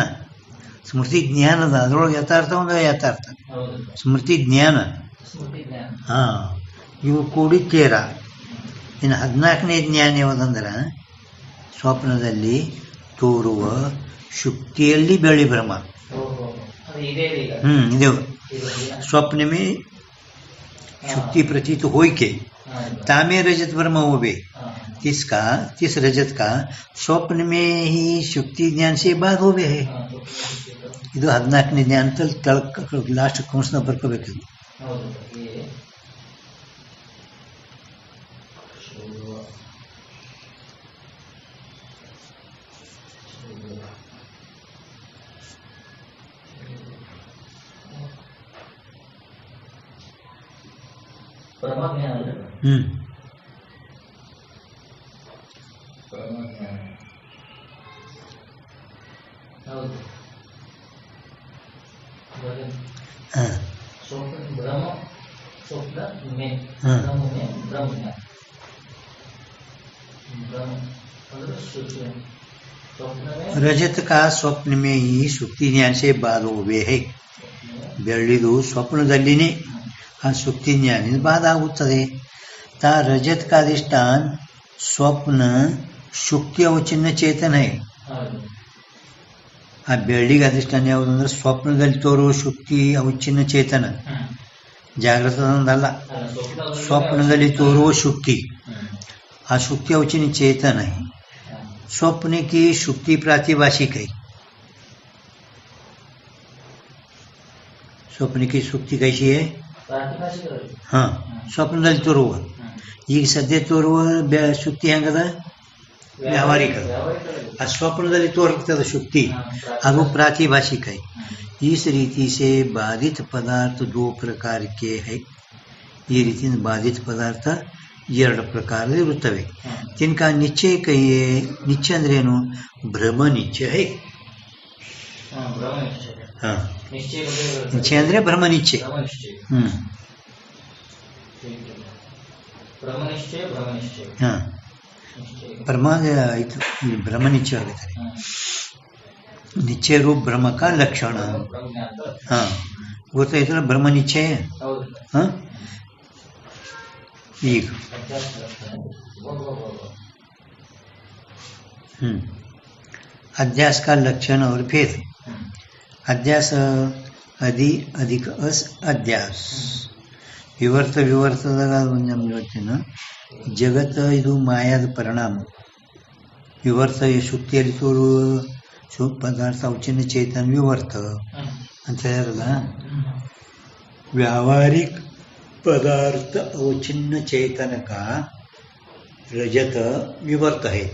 ಸ್ಮೃತಿ ಜ್ಞಾನದ ಅದರೊಳಗೆ ಯಥಾರ್ಥ ಒಂದು ಯಥಾರ್ಥ ಸ್ಮೃತಿ ಜ್ಞಾನ. ಹಾ, ಇವು ಕೂಡಿ 13. ಇನ್ನು 14ನೇ ಜ್ಞಾನ ಯಾವುದಂದ್ರೆ ಸ್ವಪ್ನದಲ್ಲಿ ತೋರುವ ಶುಕ್ತಿಯಲ್ಲಿ ಬೆಳಿ ಭ್ರಮ. ಇದು स्वप्न में शुक्ति प्रतीत हो के तामे रजत ब्रह्म होवे, तिस रजत का स्वप्न में ही शुक्ति ज्ञान से बाद होवे है. ಇದು 14ನೇ ಜ್ಞಾನ ಲಾಸ್ಟ್ ಕೌನ್ಸ್ನ ಬರ್ಕೋಬೇಕು. रजत का स्वप्न में ही सुक्ति ज्ञान से बाद होवे है. ಬೆಳ್ಳಿದು ಸ್ವಪ್ನದಲ್ಲಿನೇ ಆ ಸುಕ್ತಿ ಜ್ಞಾನದಿಂದ ಬಾಧ ಆಗುತ್ತದೆ. ತಾ ರಜತ್ का अधिष्ठान स्वप्न ಶುಕ್ತಿ ಅವಚಿನ್ನ ಚೇತನ है. ಆ ಬೆಳ್ಳಿಗೆ ಅಧಿಷ್ಠಾನ ಯಾವುದು ಅಂದ್ರೆ ಸ್ವಪ್ನದಲ್ಲಿ ತೋರುವ ಶುಕ್ತಿ ಅವಚಿನ್ನ ಚೇತನ, ಜಾಗೃತದಲ್ಲ. ಸ್ವಪ್ನದಲ್ಲಿ ತೋರುವ ಶುಕ್ತಿ, ಆ ಶುಕ್ತಿ ಅವಚಿನ್ನ चेतन है. स्वप्न की शुक्ति प्रातिभाषिक है. स्वप्न की शुक्ति कैसी है? हाँ, ಸ್ವಪ್ನದಲ್ಲಿ ತೋರುವ. ಈಗ ಸದ್ಯ ತೋರುವ ಶುಕ್ತಿ ಹೆಂಗದ? ವ್ಯಾವಹಾರಿಕ. ಆ ಸ್ವಪ್ನದಲ್ಲಿ ತೋರ್ತದ ಶುಕ್ತಿ ಅದು ಪ್ರಾತಿಭಾಷಿಕ है. इस रीति से बाधित पदार्थ 2 प्रकार के है. ಈ ರೀತಿಯಿಂದ ಬಾಧಿತ ಪದಾರ್ಥ 2 ಪ್ರಕಾರದಿರುತ್ತವೆ. ತಿನ್ಕ ನಿಶ್ಚಯ ಕೈಯೇ. ನಿಶ್ಚಯ ಅಂದ್ರೆ ಏನು? ಭ್ರಮ ನಿಶ್ಚಯ है. हाँ, ನಿಶ್ಚಯ ಅಂದ್ರೆ ಭ್ರಮ ನಿಶ್ಚಯ. हाँ, ಭ್ರಮ ಆಯ್ತು, ಭ್ರಮ ನಿಶ್ಚಯ ಆಗುತ್ತೆ. ನಿಶ್ಚಯ ರೂಪ ಭ್ರಮ का लक्षण. हाँ, ಗೊತ್ತಾಯ್ತಲ್ಲ ಭ್ರಮ ನಿಶ್ಚಯ. हाँ, ಈಗ अध्यास का लक्षण और भेद. अध्यास अधिक अध्यास. ವಿವರ್ತದಾಗ ನಮ್ಗೆ ಹೇಳ್ತೇನೆ, ಜಗತ್ತ ಇದು ಮಾಯಾದ ಪರಿಣಾಮ. ವಿವರ್ತ ಶುಕ್ತಿಯಲ್ಲಿ ತೋರುವ ಪದಾರ್ಥ ಅವಚಿನ್ನ ಚೇತನ ವಿವರ್ತ ಅಂತ ಹೇಳಿರಲ್ಲ. व्यावहारिक पदार्थ अवचिन्न चेतन का रजत विवर्त है.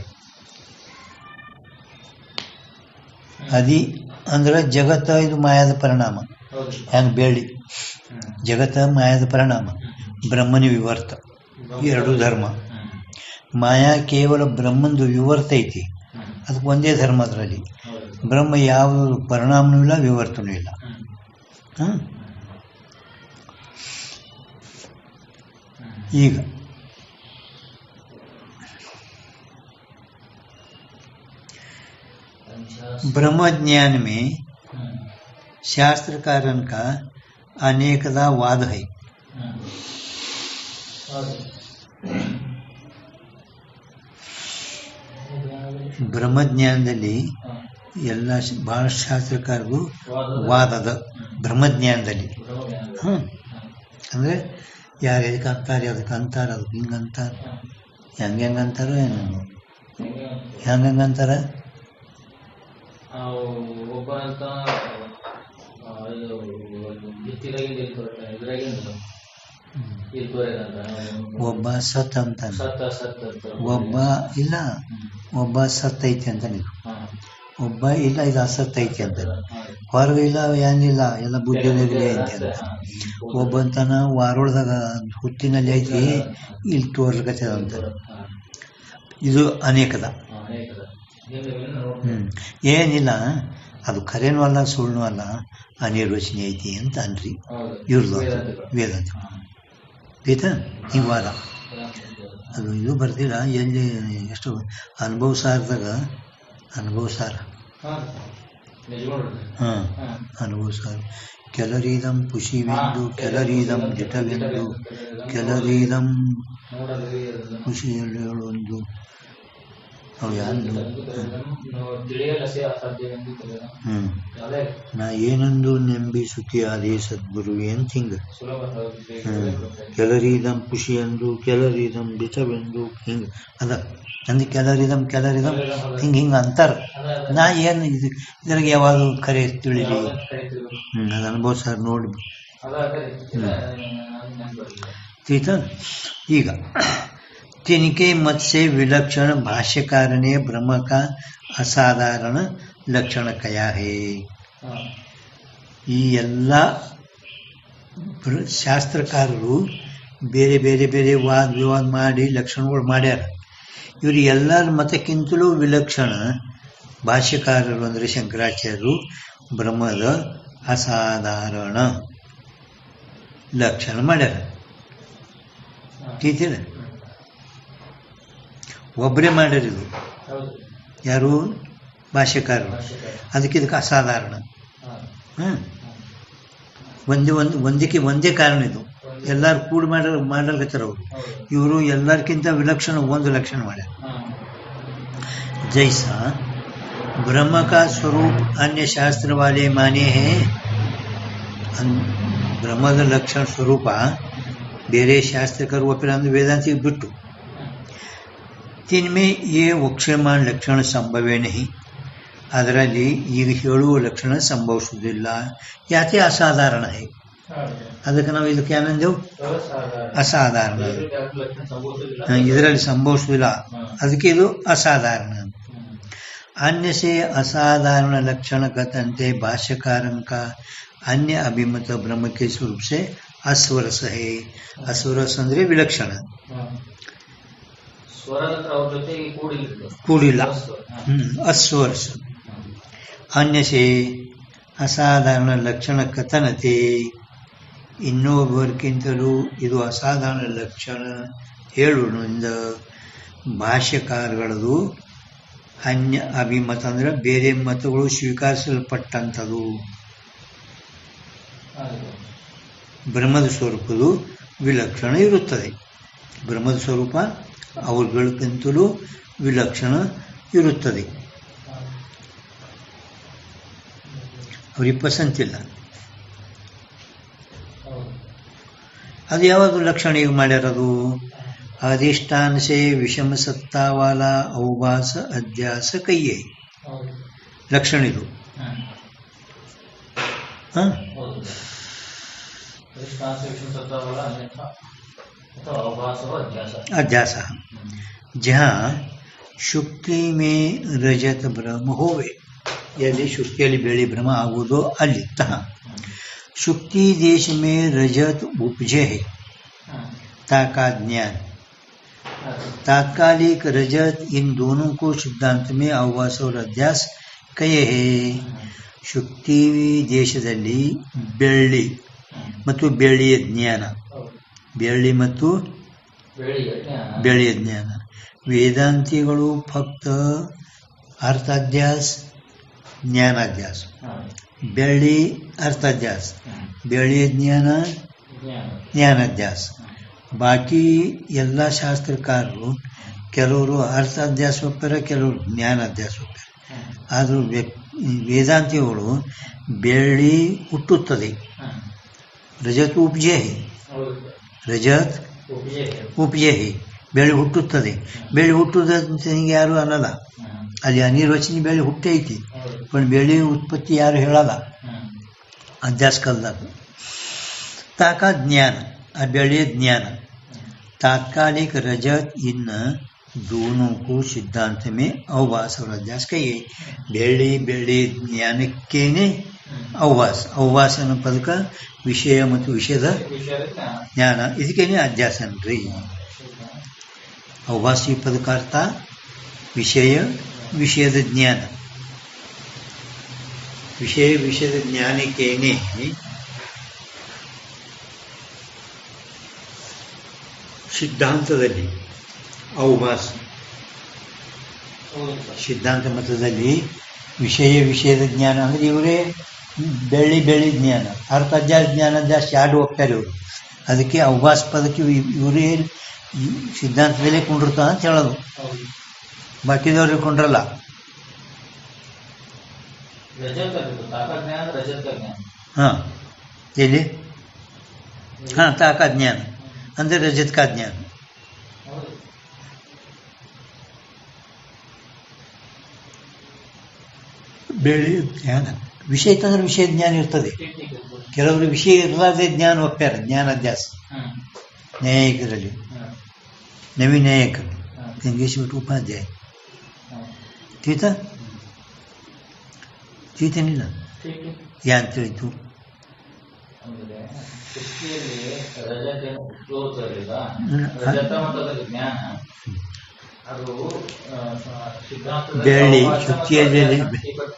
अदी ಅಂದ್ರೆ ಜಗತ್ತ ಇದು ಮಾಯಾದ ಪರಿಣಾಮ. ಹೆಂಗ್ ಬೆಳ್ಳಿ ಜಗತ್ತ ಮಾಯಾದ ಪರಿಣಾಮ, ಬ್ರಹ್ಮನ ವಿವರ್ತ. 2 ಧರ್ಮ. ಮಾಯಾ ಕೇವಲ ಬ್ರಹ್ಮಂದು ವಿವರ್ತ ಐತಿ, ಅದಕ್ಕೆ ಒಂದೇ ಧರ್ಮ. ಅದರಲ್ಲಿ ಬ್ರಹ್ಮ ಯಾವ ಪರಿಣಾಮನೂ ಇಲ್ಲ, ವಿವರ್ತನೂ ಇಲ್ಲ. ಈಗ ब्रह्म ज्ञान में शास्त्रकारण का अनेकदा वाद है. ಬ್ರಹ್ಮಜ್ಞಾನದಲ್ಲಿ ಎಲ್ಲ ಬಹಳಷ್ಟು ಶಾಸ್ತ್ರಕಾರರು ವಾದದ ಬ್ರಹ್ಮಜ್ಞಾನದಲ್ಲಿ. ಅಂದ್ರೆ ಯಾರು ಎದಕ್ಕೆ ಅಂತಾರೆ, ಅದಕ್ಕೆ ಅಂತಾರೆ, ಅದಕ್ಕೆ ಹಿಂಗಂತಾರೆ, ಹೆಂಗಂತಾರೋ ಏನು, ಹೆಂಗಂತಾರ. ಒಬ್ಬ ಸತ್ ಅಂತಾನೆ, ಒಬ್ಬ ಇಲ್ಲ, ಒಬ್ಬ ಸತ್ ಐತಿ ಅಂತ ನೀವು. ಒಬ್ಬ ಇಲ್ಲ ಇದು ಅಸತ್ತೈತಿ ಅಂತ, ಹೊರಗಿಲ್ಲ ಏನಿಲ್ಲ ಎಲ್ಲ ಬುದ್ಧಿನಾಗಲಿ ಐತಿ ಅಂತ. ಒಬ್ಬಂತನ ವಾರೋಳದಾಗ ಹುತ್ತಿನಲ್ಲಿ ಐತಿ, ಇಲ್ಲಿ ತೋರ್ಲಕತ್ತದ ಅಂತ. ಇದು ಅನೇಕದ. ಏನಿಲ್ಲ, ಅದು ಖರೇನೂ ಅಲ್ಲ ಸುಳ್ಳು ಅಲ್ಲ, ಅನಿರ್ವಚನೆ ಐತಿ ಅಂತ ಅನ್ರಿ ಇವ್ರದ್ದು ವೇದಾಂತ. ಆಯ್ತಾ? ಈ ವಾರ ಅದು ಇದು ಬರ್ದಿಲ್ಲ ಎಲ್ಲಿ, ಎಷ್ಟು ಅನುಭವ ಸಾರದಾಗ, ಅನುಭವ ಸಾರ, ಹಾಂ ಅನುಭವ ಸಾರ. ಕೆಲರೀದಂ ಪುಷಿವೆಂದು ಕೆಲರೀದಂ ಜಟವೆಂದು ಕೆಲರೀದಂ ಖುಷಿಯಲ್ಲಿ ಹೇಳೊಂದು ಅವು ಯಾರು ನಾ ಏನಂದು ನಂಬಿಸುತ್ತಿಯಾದೆ ಸದ್ಗುರುವೆ ಅಂತ ಹಿಂಗೆ. ಕೆಲರೀದಂ ಖುಷಿ ಎಂದು ಕೆಲರೀದಂ ಬಿಚವೆಂದು ಹಿಂಗೆ ಅದ ಅಂದು ಕೆಲರಿದಂ ಹಿಂಗೆ ಅಂತಾರ. ನಾ ಏನು ಇದ್ರಾಗ ಯಾವಾಗ ಖರೆ ತಿಳಿಲಿ? ಅದು ಅನುಭವ ಸರ್ ನೋಡಿ ठीक है। ಈಗ तिनके मत से विलक्षण भाष्यकार ने ब्रह्म का असाधारण लक्षण कया है। ಈ ಎಲ್ಲ ಶಾಸ್ತ್ರಕಾರರು ಬೇರೆ ಬೇರೆ ಬೇರೆ ವಾದ ವಿವಾದ ಮಾಡಿ ಲಕ್ಷಣಗಳು ಮಾಡ್ಯಾರ. ಇವರು ಎಲ್ಲರ ಮತಕ್ಕಿಂತಲೂ ವಿಲಕ್ಷಣ ಭಾಷ್ಯಕಾರರು ಅಂದರೆ ಶಂಕರಾಚಾರ್ಯರು ಬ್ರಹ್ಮದ ಅಸಾಧಾರಣ ಲಕ್ಷಣ ಮಾಡ್ಯಾರ. ಠೀಕಿಲ್ಲ, ಒಬ್ಬರೇ ಮಾಡ್ಯಾರ. ಇದು ಯಾರು? ಭಾಷ್ಯಕಾರರು. ಅದಕ್ಕೆ ಇದಕ್ಕೆ ಅಸಾಧಾರಣ. ಒಂದೇ ಕಾರಣ ಇದು. ಎಲ್ಲಾರು ಕೂಡಿ ಮಾಡಲ್ಕತ್ತಾರ ಅವರು. ಇವರು ಎಲ್ಲರಿಗಿಂತ ವಿಲಕ್ಷಣ ಒಂದು ಲಕ್ಷಣ ಮಾಡ್ಯಾರ. जैसा ब्रह्म का स्वरूप अन्य शास्त्र वाले माने हैं, ब्रह्मದ ಲಕ್ಷಣ ಸ್ವರೂಪ ಬೇರೆ ಶಾಸ್ತ್ರಕರು ಒಪ್ಪಿಲ್ಲ ಅಂದ್ರೆ ವೇದಾಂತಿಗೆ ಬಿಟ್ಟು. ತಿನ್ಮೆ ಯೇ ವಕ್ಷ್ಯಮಾನ ಲಕ್ಷಣ ಸಂಭವೇ ನಹಿ, ಅದರಲ್ಲಿ ಈಗ ಹೇಳುವ ಲಕ್ಷಣ ಸಂಭವಿಸುವುದಿಲ್ಲ. ಯಾಕೆ? ಅಸಾಧಾರಣ ಹೈ. ಅದಕ್ಕೆ ನಾವು ಇದಕ್ಕೆ ಏನಂದೆವು? ಅಸಾಧಾರಣ. ಇದರಲ್ಲಿ ಸಂಭವಿಸುವುದಿಲ್ಲ, ಅದಕ್ಕೆ ಇದು ಅಸಾಧಾರಣ. अन्य से असाधारण लक्षण कथनते भाष्यकारं का अन्य अभिमत ब्रह्म के स्वरूप से अस्वरस है. अस्वरस ಅಂದ್ರೆ ವಿಲಕ್ಷಣ, ಕೂಡಿಲ್ಲ, अस्वरस. अन्य से ಅಸಾಧಾರಣ ಲಕ್ಷಣ ಕಥನತೆ, ಇನ್ನೊಬ್ಬರಿಗಿಂತಲೂ ಇದು ಅಸಾಧಾರಣ ಲಕ್ಷಣ ಹೇಳುವುದರಿಂದ ಭಾಷ್ಯಕಾರಗಳದು ಅನ್ಯ ಅಭಿಮತ ಅಂದ್ರೆ ಬೇರೆ ಮತಗಳು ಸ್ವೀಕರಿಸಲ್ಪಟ್ಟಂಥದ್ದು. ಬ್ರಹ್ಮದ ಸ್ವರೂಪದು ವಿಲಕ್ಷಣ ಇರುತ್ತದೆ. ಬ್ರಹ್ಮದ ಸ್ವರೂಪ ಅವುಗಳಿಗಿಂತಲೂ ವಿಲಕ್ಷಣ ಇರುತ್ತದೆ. ಅವ್ರಿಗೆ ಪಸಂತಿಲ್ಲ. ಅದು ಯಾವುದು ಲಕ್ಷಣ ಈಗ ಮಾಡ್ಯಾರದು? अधिष्ठान से विषम सत्ता वाला अवभास अध्यास कहिए लक्षण ಇದು. अध्यास जहाँ शुक्ति में रजत ब्रह्म होवे, यदि शुक्तिಯಲ್ಲಿ बेಳಿ ब्रह्म आगुदो ಅಲ್ಲಿ ತಹ शुक्ति देश में रजत उपजे है ताका ज्ञान तात्कालिक रजत, इन दोनों को सिद्धांत में अवभास और अध्यास कहे हैं. ಶುಕ್ತಿ ದೇಶದಲ್ಲಿ ಬೆಳ್ಳಿ ಮತ್ತು ಬೆಳ್ಳಿಯ ಜ್ಞಾನ, ಬೆಳ್ಳಿ ಮತ್ತು ಬೆಳ್ಳಿಯ ಜ್ಞಾನ. ವೇದಾಂತಿಗಳು ಫಕ್ತ ಅರ್ಥಾಧ್ಯಾಸ ಜ್ಞಾನಾಧ್ಯಾಸ, ಬೆಳ್ಳಿ ಅರ್ಥಾಧ್ಯಾಸ, ಬೆಳ್ಳಿಯ ಜ್ಞಾನ ಜ್ಞಾನಾಧ್ಯಾಸ. ಬಾಕಿ ಎಲ್ಲ ಶಾಸ್ತ್ರಕಾರರು ಕೆಲವರು ಅರ್ಥಾಧ್ಯಾಸ ಒಪ್ಪಾರ, ಕೆಲವರು ಜ್ಞಾನಾಧ್ಯಾಸ ಒಪ್ಪಾರ. ಆದರೂ ವೇದಾಂತಿಗಳು ಬೆಳ್ಳಿ ಹುಟ್ಟುತ್ತದೆ, ರಜತ್ ಉಪಜೆ, ರಜತ್ ಉಪಜೆ, ಬೆಳ್ಳಿ ಹುಟ್ಟುತ್ತದೆ. ಬೆಳ್ಳಿ ಹುಟ್ಟುದಂತ ಯಾರು ಅನ್ನಲ್ಲ, ಅಲ್ಲಿ ಅನಿರ್ವಚನಿ ಬೆಳ್ಳಿ ಹುಟ್ಟೈತಿ, पण ಬೆಳ್ಳಿ ಉತ್ಪತ್ತಿ ಯಾರು ಹೇಳಲ್ಲ ಅಧ್ಯಾಸ ಕಲ್ದಾಗ. ತಾಕ ಜ್ಞಾನ, ಆ ಬೆಳ್ಳಿಯ ಜ್ಞಾನ. ತಾತ್ಕಾಲಿಕ ರಜತ್, ಇನ್ನು दोनों को सिद्धांत में अवभास और अध्यास कहिए बेड़ी बेड़ी ज्ञानक्केने अवभास अवभास ಅನ್ನೋ ಪದಕ ವಿಷಯ ಮತ್ತು ವಿಷಯದ ಜ್ಞಾನ ಇದಕ್ಕೇನೆ ಅಧ್ಯಾಸ ಅನ್ರಿ अवभास ಈ ಪದಕ ಅರ್ಥ ವಿಷಯ ವಿಷಯದ ಜ್ಞಾನ ವಿಷಯ ವಿಷಯದ ಜ್ಞಾನಕ್ಕೇನೆ ಸಿದ್ಧಾಂತದಲ್ಲಿ अवभास ಸಿದ್ಧಾಂತ ಮತದಲ್ಲಿ ವಿಷಯ ವಿಷಯದ ಜ್ಞಾನ ಅಂದರೆ ಇವರೇ ಬೆಳ್ಳಿ ಬೆಳ್ಳಿ ಜ್ಞಾನ ಅರ್ಥಾಧ್ಯಾಸ ಜ್ಞಾನಾಧ್ಯಾಸ ಎರಡು ಹೋಗ್ತಾರೆ ಇವರು ಅದಕ್ಕೆ ಅವಭಾಸ ಪದಕ್ಕೆ ಇವರೇ ಸಿದ್ಧಾಂತದಲ್ಲೇ ಕೊಂಡಿರ್ತಾನೆ ಅಂತ ಹೇಳೋದು ಬಾಕಿದವ್ರಿಗೆ ಕೊಂಡ್ರಲ್ಲ ಹಾಂ ಎಲ್ಲಿ ಹಾಂ ತಾಕ ಜ್ಞಾನ ಅಂದರೆ ರಜತ್ ಕಾ ಜ್ಞಾನ ಬೆಳ್ಳಿ ಜ್ಞಾನ ವಿಷಯ ಇತ್ತಂದ್ರೆ ವಿಷಯ ಜ್ಞಾನ ಇರ್ತದೆ ಕೆಲವರು ವಿಷಯ ಇರಲಾರ್ದೆ ಜ್ಞಾನ ಒಪ್ಪ್ಯಾರ ಜ್ಞಾನಾಧ್ಯಾಸ ನ್ಯಾಯಿಕರಲ್ಲಿ ನವಿನ್ಯಾಯಕರು ಗಂಗೇಶ್ವರ ಉಪಾಧ್ಯಾಯ ತೀತಾ ತೀತೇನಿಲ್ಲ ಯಾ ಅಂತ ಹೇಳಿತು ಬೆಳ್ಳಿ ಶುದ್ಧಿಯಲ್ಲಿ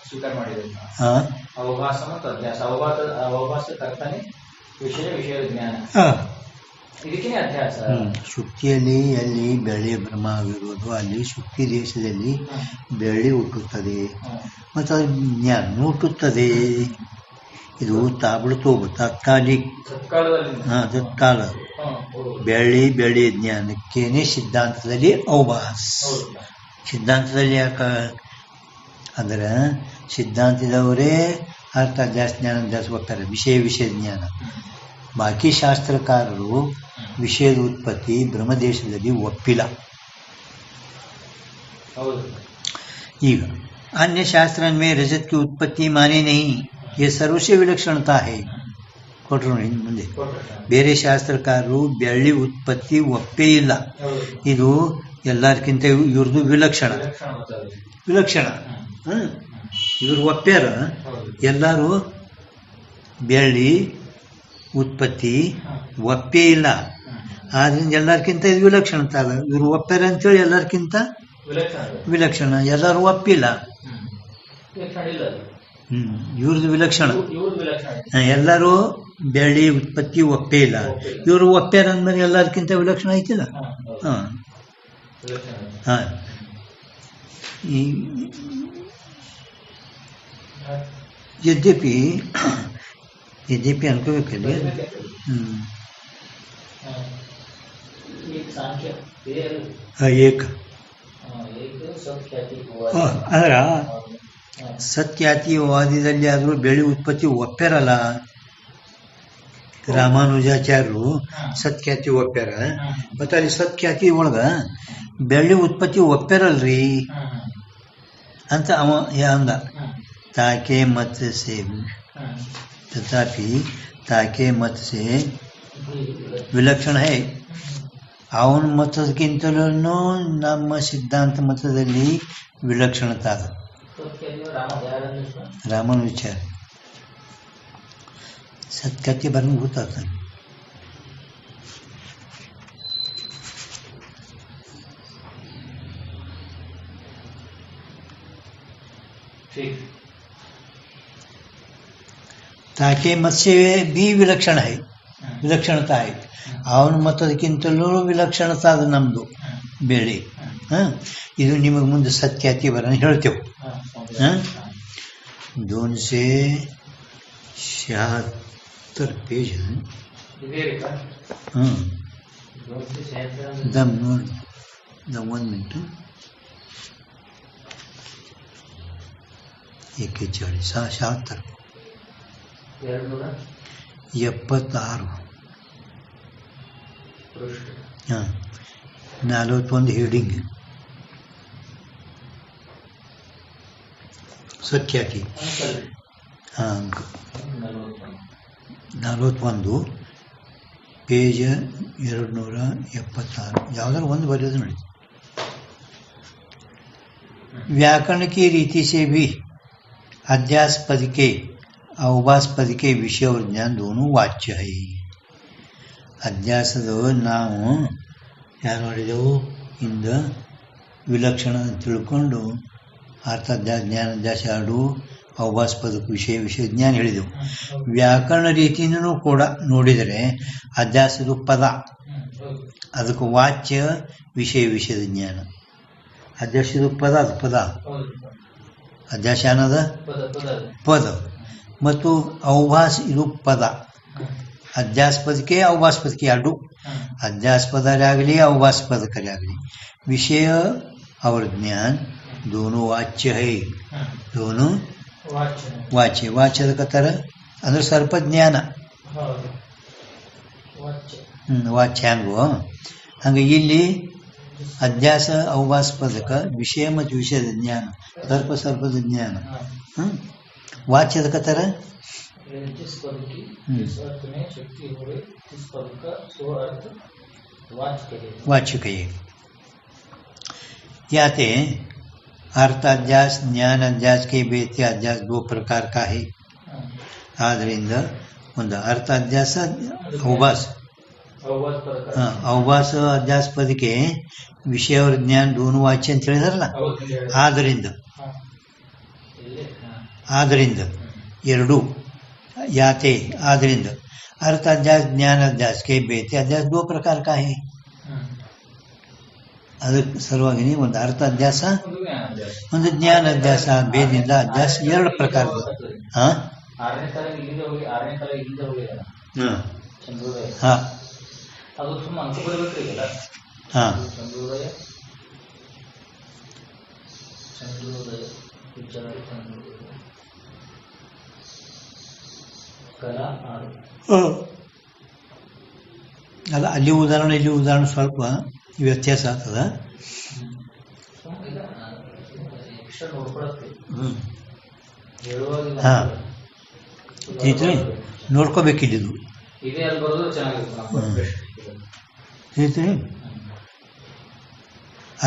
ಸ್ವೀಕಾರ ಮಾಡಿದೆ ಅವಭಾಸ ಮತ್ತು ಅಧ್ಯಾಸ ಅವಭಾಸಕರ್ತನೇ ವಿಷಯ ವಿಷಯದ ಜ್ಞಾನ ಇದಕ್ಕೆ ಅಧ್ಯಾಸ ಶುಕ್ತಿಯಲ್ಲಿ ಎಲ್ಲಿ ಬೆಳ್ಳಿ ಭ್ರಮವಿರುವುದು ಅಲ್ಲಿ ಶುಕ್ತಿ ದೇಶದಲ್ಲಿ ಬೆಳ್ಳಿ ಹುಟ್ಟುತ್ತದೆ ಮತ್ತು ಅದು ಜ್ಞಾನ ಹುಟ್ಟುತ್ತದೆ ಇದು ತಾಬಳತೋಬು ತತ್ಕಾಲ ಬೆಳ್ಳಿ ಬೆಳ್ಳಿ ಜ್ಞಾನಕ್ಕೇನೆ ಸಿದ್ಧಾಂತದಲ್ಲಿ ಅವಭಾಸ ಸಿದ್ಧಾಂತದಲ್ಲಿ ಯಾಕೆ ಅಂದ್ರೆ ಸಿದ್ಧಾಂತದವರೇ ಅರ್ಥಾಧ್ಯಾಸ ಜ್ಞಾನಾಧ್ಯಾಸ ಹೋಗ್ತಾರೆ ವಿಷಯ ವಿಷಯ ಜ್ಞಾನ ಬಾಕಿ ಶಾಸ್ತ್ರಕಾರರು ವಿಷಯದ ಉತ್ಪತ್ತಿ ಬ್ರಹ್ಮದೇಶದಲ್ಲಿ ಒಪ್ಪಿಲ್ಲ ಈಗ अन्य शास्त्र में रजत की उत्पत्ति माने नहीं ये सर्वस्व विलक्षणता है ಕೊಟ್ಟರು ಮುಂದೆ ಬೇರೆ ಶಾಸ್ತ್ರಕಾರರು ಬೆಳ್ಳಿ ಉತ್ಪತ್ತಿ ಒಪ್ಪೇ ಇಲ್ಲ ಇದು ಎಲ್ಲರಿಗಿಂತ ಇವ್ರದ್ದು ವಿಲಕ್ಷಣ ಇವ್ರು ಒಪ್ಪ್ಯಾರ ಎಲ್ಲರೂ ಬೆಳ್ಳಿ ಉತ್ಪತ್ತಿ ಒಪ್ಪೇ ಇಲ್ಲ ಆದ್ರಿಂದ ಎಲ್ಲರಿಗಿಂತ ಇದು ವಿಲಕ್ಷಣ ಅಲ್ಲ ಇವ್ರು ಒಪ್ಪ್ಯಾರ ಅಂತೇಳಿ ಎಲ್ಲರಿಗಿಂತ ವಿಲಕ್ಷಣ ಎಲ್ಲರೂ ಒಪ್ಪಿಲ್ಲ ಇವ್ರದ್ದು ವಿಲಕ್ಷಣ ಎಲ್ಲರೂ ಬೆಳ್ಳಿ ಉತ್ಪತ್ತಿ ಒಪ್ಪೇ ಇಲ್ಲ ಇವರು ಒಪ್ಪ್ಯಾರ ಅಂದ್ಮೇಲೆ ಎಲ್ಲರಿಗಿಂತ ವಿಲಕ್ಷಣ ಐತಿಲ್ಲ यद्यपि अನ್ಕೋಬೇಕಲ್ಲಿ ಏಕ ಅದರ ಸತ್ಯಾತಿವಾದಿದಲ್ಲಿ ಆದರೂ ಬೆಳ್ಳಿ ಉತ್ಪತ್ತಿ ಒಪ್ಪ್ಯಾರಲ್ಲ ರಾಮಾನುಜಾಚಾರ್ಯರು ಸತ್ಖ್ಯಾತಿ ಒಪ್ಪ್ಯಾರ ಮತ್ತೆ ಅಲ್ಲಿ ಸತ್ಖ್ಯಾತಿ ಒಳಗ ಬೆಳ್ಳಿ ಉತ್ಪತ್ತಿ ಒಪ್ಪ್ಯಾರಲ್ರಿ ಅಂತ ಅವ ಅಂದ ताके मत से तथापि ताके मत से विलक्षण है ಅವನ ಮತಕ್ಕಿಂತಲೂ ನಮ್ಮ ಸಿದ್ಧಾಂತ ಮತದಲ್ಲಿ ವಿಲಕ್ಷಣತಾ ರಾಮಾನುಜಾಚಾರ್ಯ ಸತ್ಕತೆ ಬರಂಗ್ ಗೊತ್ತಾಗ್ತಾನೆ ताके मत से भी विलक्षण है विलक्षणता है ಅವನ ಮತಕ್ಕಿಂತಲೂ ವಿಲಕ್ಷಣತಾ ಅದು ನಮ್ಮದು ಬೇಳೆ ಇದು ನಿಮಗೆ ಮುಂದೆ ಸತ್ಯಾತಿ ಬರೋಣ ಹೇಳ್ತೇವೆ 276 पेज है दम 1 मिनट 76 76 ಹಾಂ 41 ಹೆಡಿಂಗ್ ಸತ್ಯಾತಿ ಹಾಂ 41 ಪೇಜ್ 276 ಯಾವುದಾದ್ರು ಒಂದು ಬರೆಯೋದು ನಡೀತು व्याकरण की रीति से भी अध्यास पद के अवभास पद के विषय और ज्ञान दोनों वाच्य है. ಅಧ್ಯಾಸದ ನಾವು ಯಾರು ಮಾಡಿದೆವು ಇಂದ ವಿಲಕ್ಷಣ ತಿಳ್ಕೊಂಡು ಅರ್ಥಾಧ್ಯಾಸ ಜ್ಞಾನಾಧ್ಯಾಸ ಎರಡು ಅವಭಾಸ ಪದಕ್ಕೆ ವಿಷಯ ಜ್ಞಾನ ಹೇಳಿದೆವು. ವ್ಯಾಕರಣ ರೀತಿಯಿಂದನೂ ಕೂಡ ನೋಡಿದರೆ ಅಧ್ಯಾಸದ ಪದ ಅದಕ್ಕೆ ವಾಚ್ಯ ವಿಷಯದ ಜ್ಞಾನ. ಅಧ್ಯಾಸದ ಪದ ಅದು ಪದ ಅಧ್ಯಾಸ ಅನ್ನೋದ ಪದ ಮತ್ತು ಅವಭಾಸ ಇದು ಪದ. ಅಧ್ಯಾಸ್ಪದಕ್ಕೆ ಅವಭಾಸ್ಪದಕ್ಕೆ ಎರಡು अध्यास्पद अवभास्पद विषय और ज्ञान दोनों वाच्य है, दोनों वाच्य. वाच्य कतर अंदर सर्प ज्ञान वाच्यान्गो हंगे इल्ली अध्यास अवभास्पदक विषय ಮತ್ತು ವಿಷಯದ ಜ್ಞಾನ सर्पद ज्ञान वाच्यद कतर जिस पद की जिस अर्थ में शक्ति होवे जिस पद का सो अर्थ वाच्य कहे. याते अर्थ अध्यास ज्ञान अध्यास के बेते अध्यास दो प्रकार का है. आदरिंद ಒಂದು अर्थ अध्यास अवभास अवभास अध्यास पद के विषय और ज्ञान दोनों वाच्य ಅಂತ ಹೇಳಿದಾರಲ್ಲ. ಆದರಿಂದ ಎರಡು याते आदरिंद अर्थ अध्यास ज्ञान अध्यास के बेते अध्यास दो प्रकार का है. ಅದಕ್ಕೆ ಸಲುವಾಗಿ ಒಂದು ಅರ್ಥ ಅಧ್ಯಾಸ ಒಂದು ಜ್ಞಾನ ಅಧ್ಯಾಸ ಭೇದದಿಂದ ಅಧ್ಯಾಸ ಎರಡು ಪ್ರಕಾರದ. ಅಲ್ಲ ಅಲ್ಲಿ ಉದಾಹರಣೆ ಇಲ್ಲಿ ಉದಾಹರಣೆ ಸ್ವಲ್ಪ ವ್ಯತ್ಯಾಸ ಆಗ್ತದ. ಹಾ ಐತ್ರಿ ನೋಡ್ಕೋಬೇಕಿದ್ದು ಐತ್ರಿ.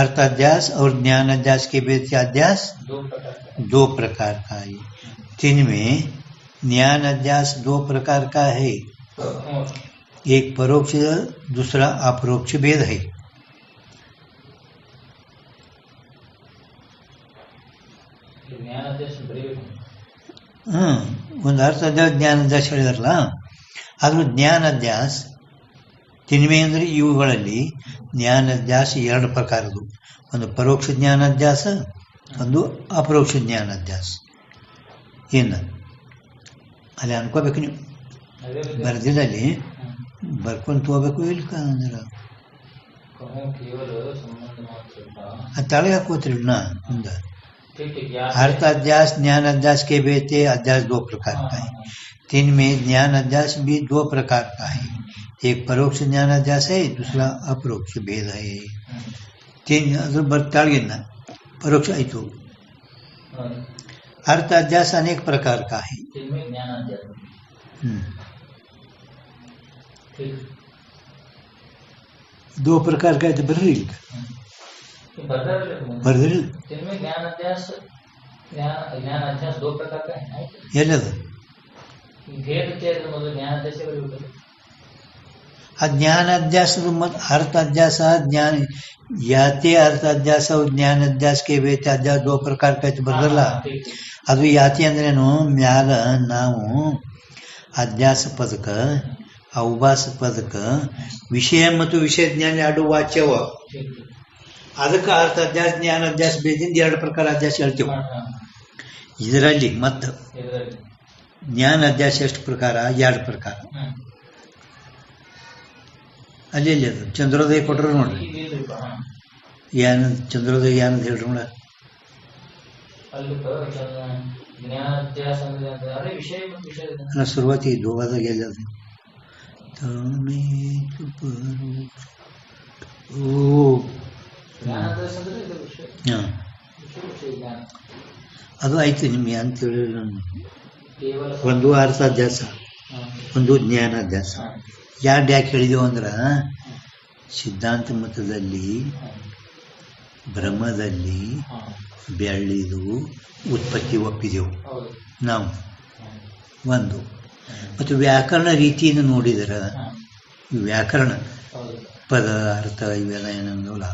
अर्थ अध्यास और ज्ञान अध्यास के भेद से अध्यास दो प्रकार का है. तीन में ज्ञान अध्यास दो प्रकार का है. एक परोक्ष दूसरा अपरोक्ष भेद है. ಒಂದು ಅರ್ಥ ಅಧ್ಯಾಸ ಜ್ಞಾನ ಅಧ್ಯಾಸ ಹೇಳಿದಾರಲ್ಲ, ಆದ್ರೂ ಜ್ಞಾನ ಅಧ್ಯಾಸ ತಿನ್ಮೆ ಅಂದ್ರೆ ಇವುಗಳಲ್ಲಿ ಜ್ಞಾನ ಅಧ್ಯಾಸ ಎರಡು ಪ್ರಕಾರದ್ದು. ಒಂದು ಪರೋಕ್ಷ ಜ್ಞಾನಾಧ್ಯಾಸ, ಒಂದು ಅಪರೋಕ್ಷ ಜ್ಞಾನಾಧ್ಯಾಸ. ಏನು ಅಲ್ಲಿ ಅನ್ಕೋಬೇಕು, ನೀವು ಬರ್ದಿದ್ದಲ್ಲಿ ಬರ್ಕೊಂತ ಹೋಗ್ಬೇಕು. ಇಲ್ಲಿ ಅಂದ್ರೆ ತಳಗೆ ಹಾಕೋತ್ರಿ ನಾ ಮುಂದೆ. अर्थ अध्यास ज्ञान अध्यास के बेते अध्यास दो प्रकार का है. तीन में ज्ञान अध्यास भी दो प्रकार का है. एक परोक्ष ज्ञान अध्यास है, दूसरा अपरोक्ष भेद है. तीन बर्ताड़गिन परोक्ष आयु. अर्थ अध्यास अनेक प्रकार का है. दो प्रकार का है तो बर्री ज्ञानाध्यास दो प्रकार का है. ज्ञानाध्यास अर्थ अध्यास ज्ञान याते अर्थ अध्यास ज्ञान अध्यास के ವೇತೆ ಅಧ್ಯಾಸ दो प्रकार का ಬರಲ್ಲ. ಅದು ಯಾತಿ ಅಂದ್ರೇನು, ಮ್ಯಾಲ ನಾವು ಅಧ್ಯಾಸ ಪದಕ ಅವಭಾಸ ಪದಕ ವಿಷಯ ಮತ್ತು ವಿಷಯ ಜ್ಞಾನ ಎರಡು ವಾಚ್ಯವ. ಅದಕ್ಕೆ ಅರ್ಥ ಅಧ್ಯಾಸ ಜ್ಞಾನ ಅಧ್ಯಾಸ ಬೇದಿಂದ ಎರಡು ಪ್ರಕಾರ ಅಧ್ಯಾಸ ಹೇಳ್ತೇವೆ. ಇದರಲ್ಲಿ ಮತ್ತು ಜ್ಞಾನ ಅಧ್ಯಾಸ ಎಷ್ಟು ಪ್ರಕಾರ? ಎರಡು ಪ್ರಕಾರ. ಅಲ್ಲಿ ಅಲ್ಲಿ ಅದು ಚಂದ್ರೋದಯ ಕೊಟ್ಟರು ನೋಡ್ರಿ. ಏನು ಚಂದ್ರೋದಯ ಏನಂತ ಹೇಳ್ರಿ ನೋಡ. ಶುರುವಾತಿ ಧೋವಾದಾಗ ಎಲ್ಲ ಅದು ಆಯ್ತು ನಿಮ್ಗೆ ಅಂತ ಹೇಳಿಲ್ಲ. ಒಂದು ಅರ್ಥ ಅಧ್ಯಾಸ, ಒಂದು ಜ್ಞಾನಾಧ್ಯಾಸ. ಎರಡು ಯಾಕೆ ಹೇಳಿದೆವು ಅಂದ್ರೆ, ಸಿದ್ಧಾಂತ ಮತದಲ್ಲಿ ಭ್ರಮದಲ್ಲಿ ಬೆಳ್ಳಿದು ಉತ್ಪತ್ತಿ ಒಪ್ಪಿದೆವು ನಾವು ಒಂದು. ಮತ್ತು ವ್ಯಾಕರಣ ರೀತಿಯಿಂದ ನೋಡಿದರೆ ವ್ಯಾಕರಣ ಪದ ಅರ್ಥ ಇವೆಲ್ಲ ಏನಂದವಲ್ಲ,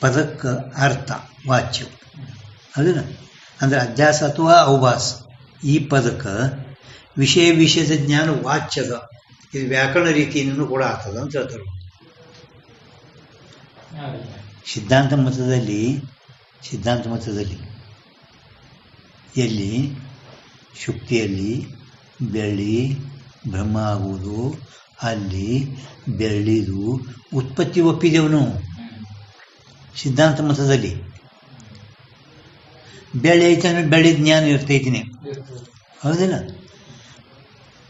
ಪದಕ್ಕೆ ಅರ್ಥ ವಾಚ್ಯ ಅದನ್ನ ಅಂದರೆ ಅಧ್ಯಾಸ ಅಥವಾ ಅವಭಾಸ. ಈ ಪದಕ್ಕೆ ವಿಷಯದ ಜ್ಞಾನ ವಾಚ್ಯದ, ಇದು ವ್ಯಾಕರಣ ರೀತಿಯಿಂದ ಕೂಡ ಆಗ್ತದ ಅಂತ ಹೇಳ್ತಾರೆ. ಸಿದ್ಧಾಂತ ಮತದಲ್ಲಿ ಎಲ್ಲಿ ಶುಕ್ತಿಯಲ್ಲಿ ಬೆಳ್ಳಿ ಬ್ರಹ್ಮ ಆಗುವುದು, ಅಲ್ಲಿ ಬೆಳ್ಳಿದು ಉತ್ಪತ್ತಿ ಒಪ್ಪಿದೆವನು. ಸಿದ್ಧಾಂತ ಮತದಲ್ಲಿ ಬೆಳ್ಳಿ ಐತೆ ಅಂದ್ರೆ ಬೆಳ್ಳಿ ಜ್ಞಾನ ಇರ್ತೈತಿನಿ, ಹೌದಿಲ್ಲ?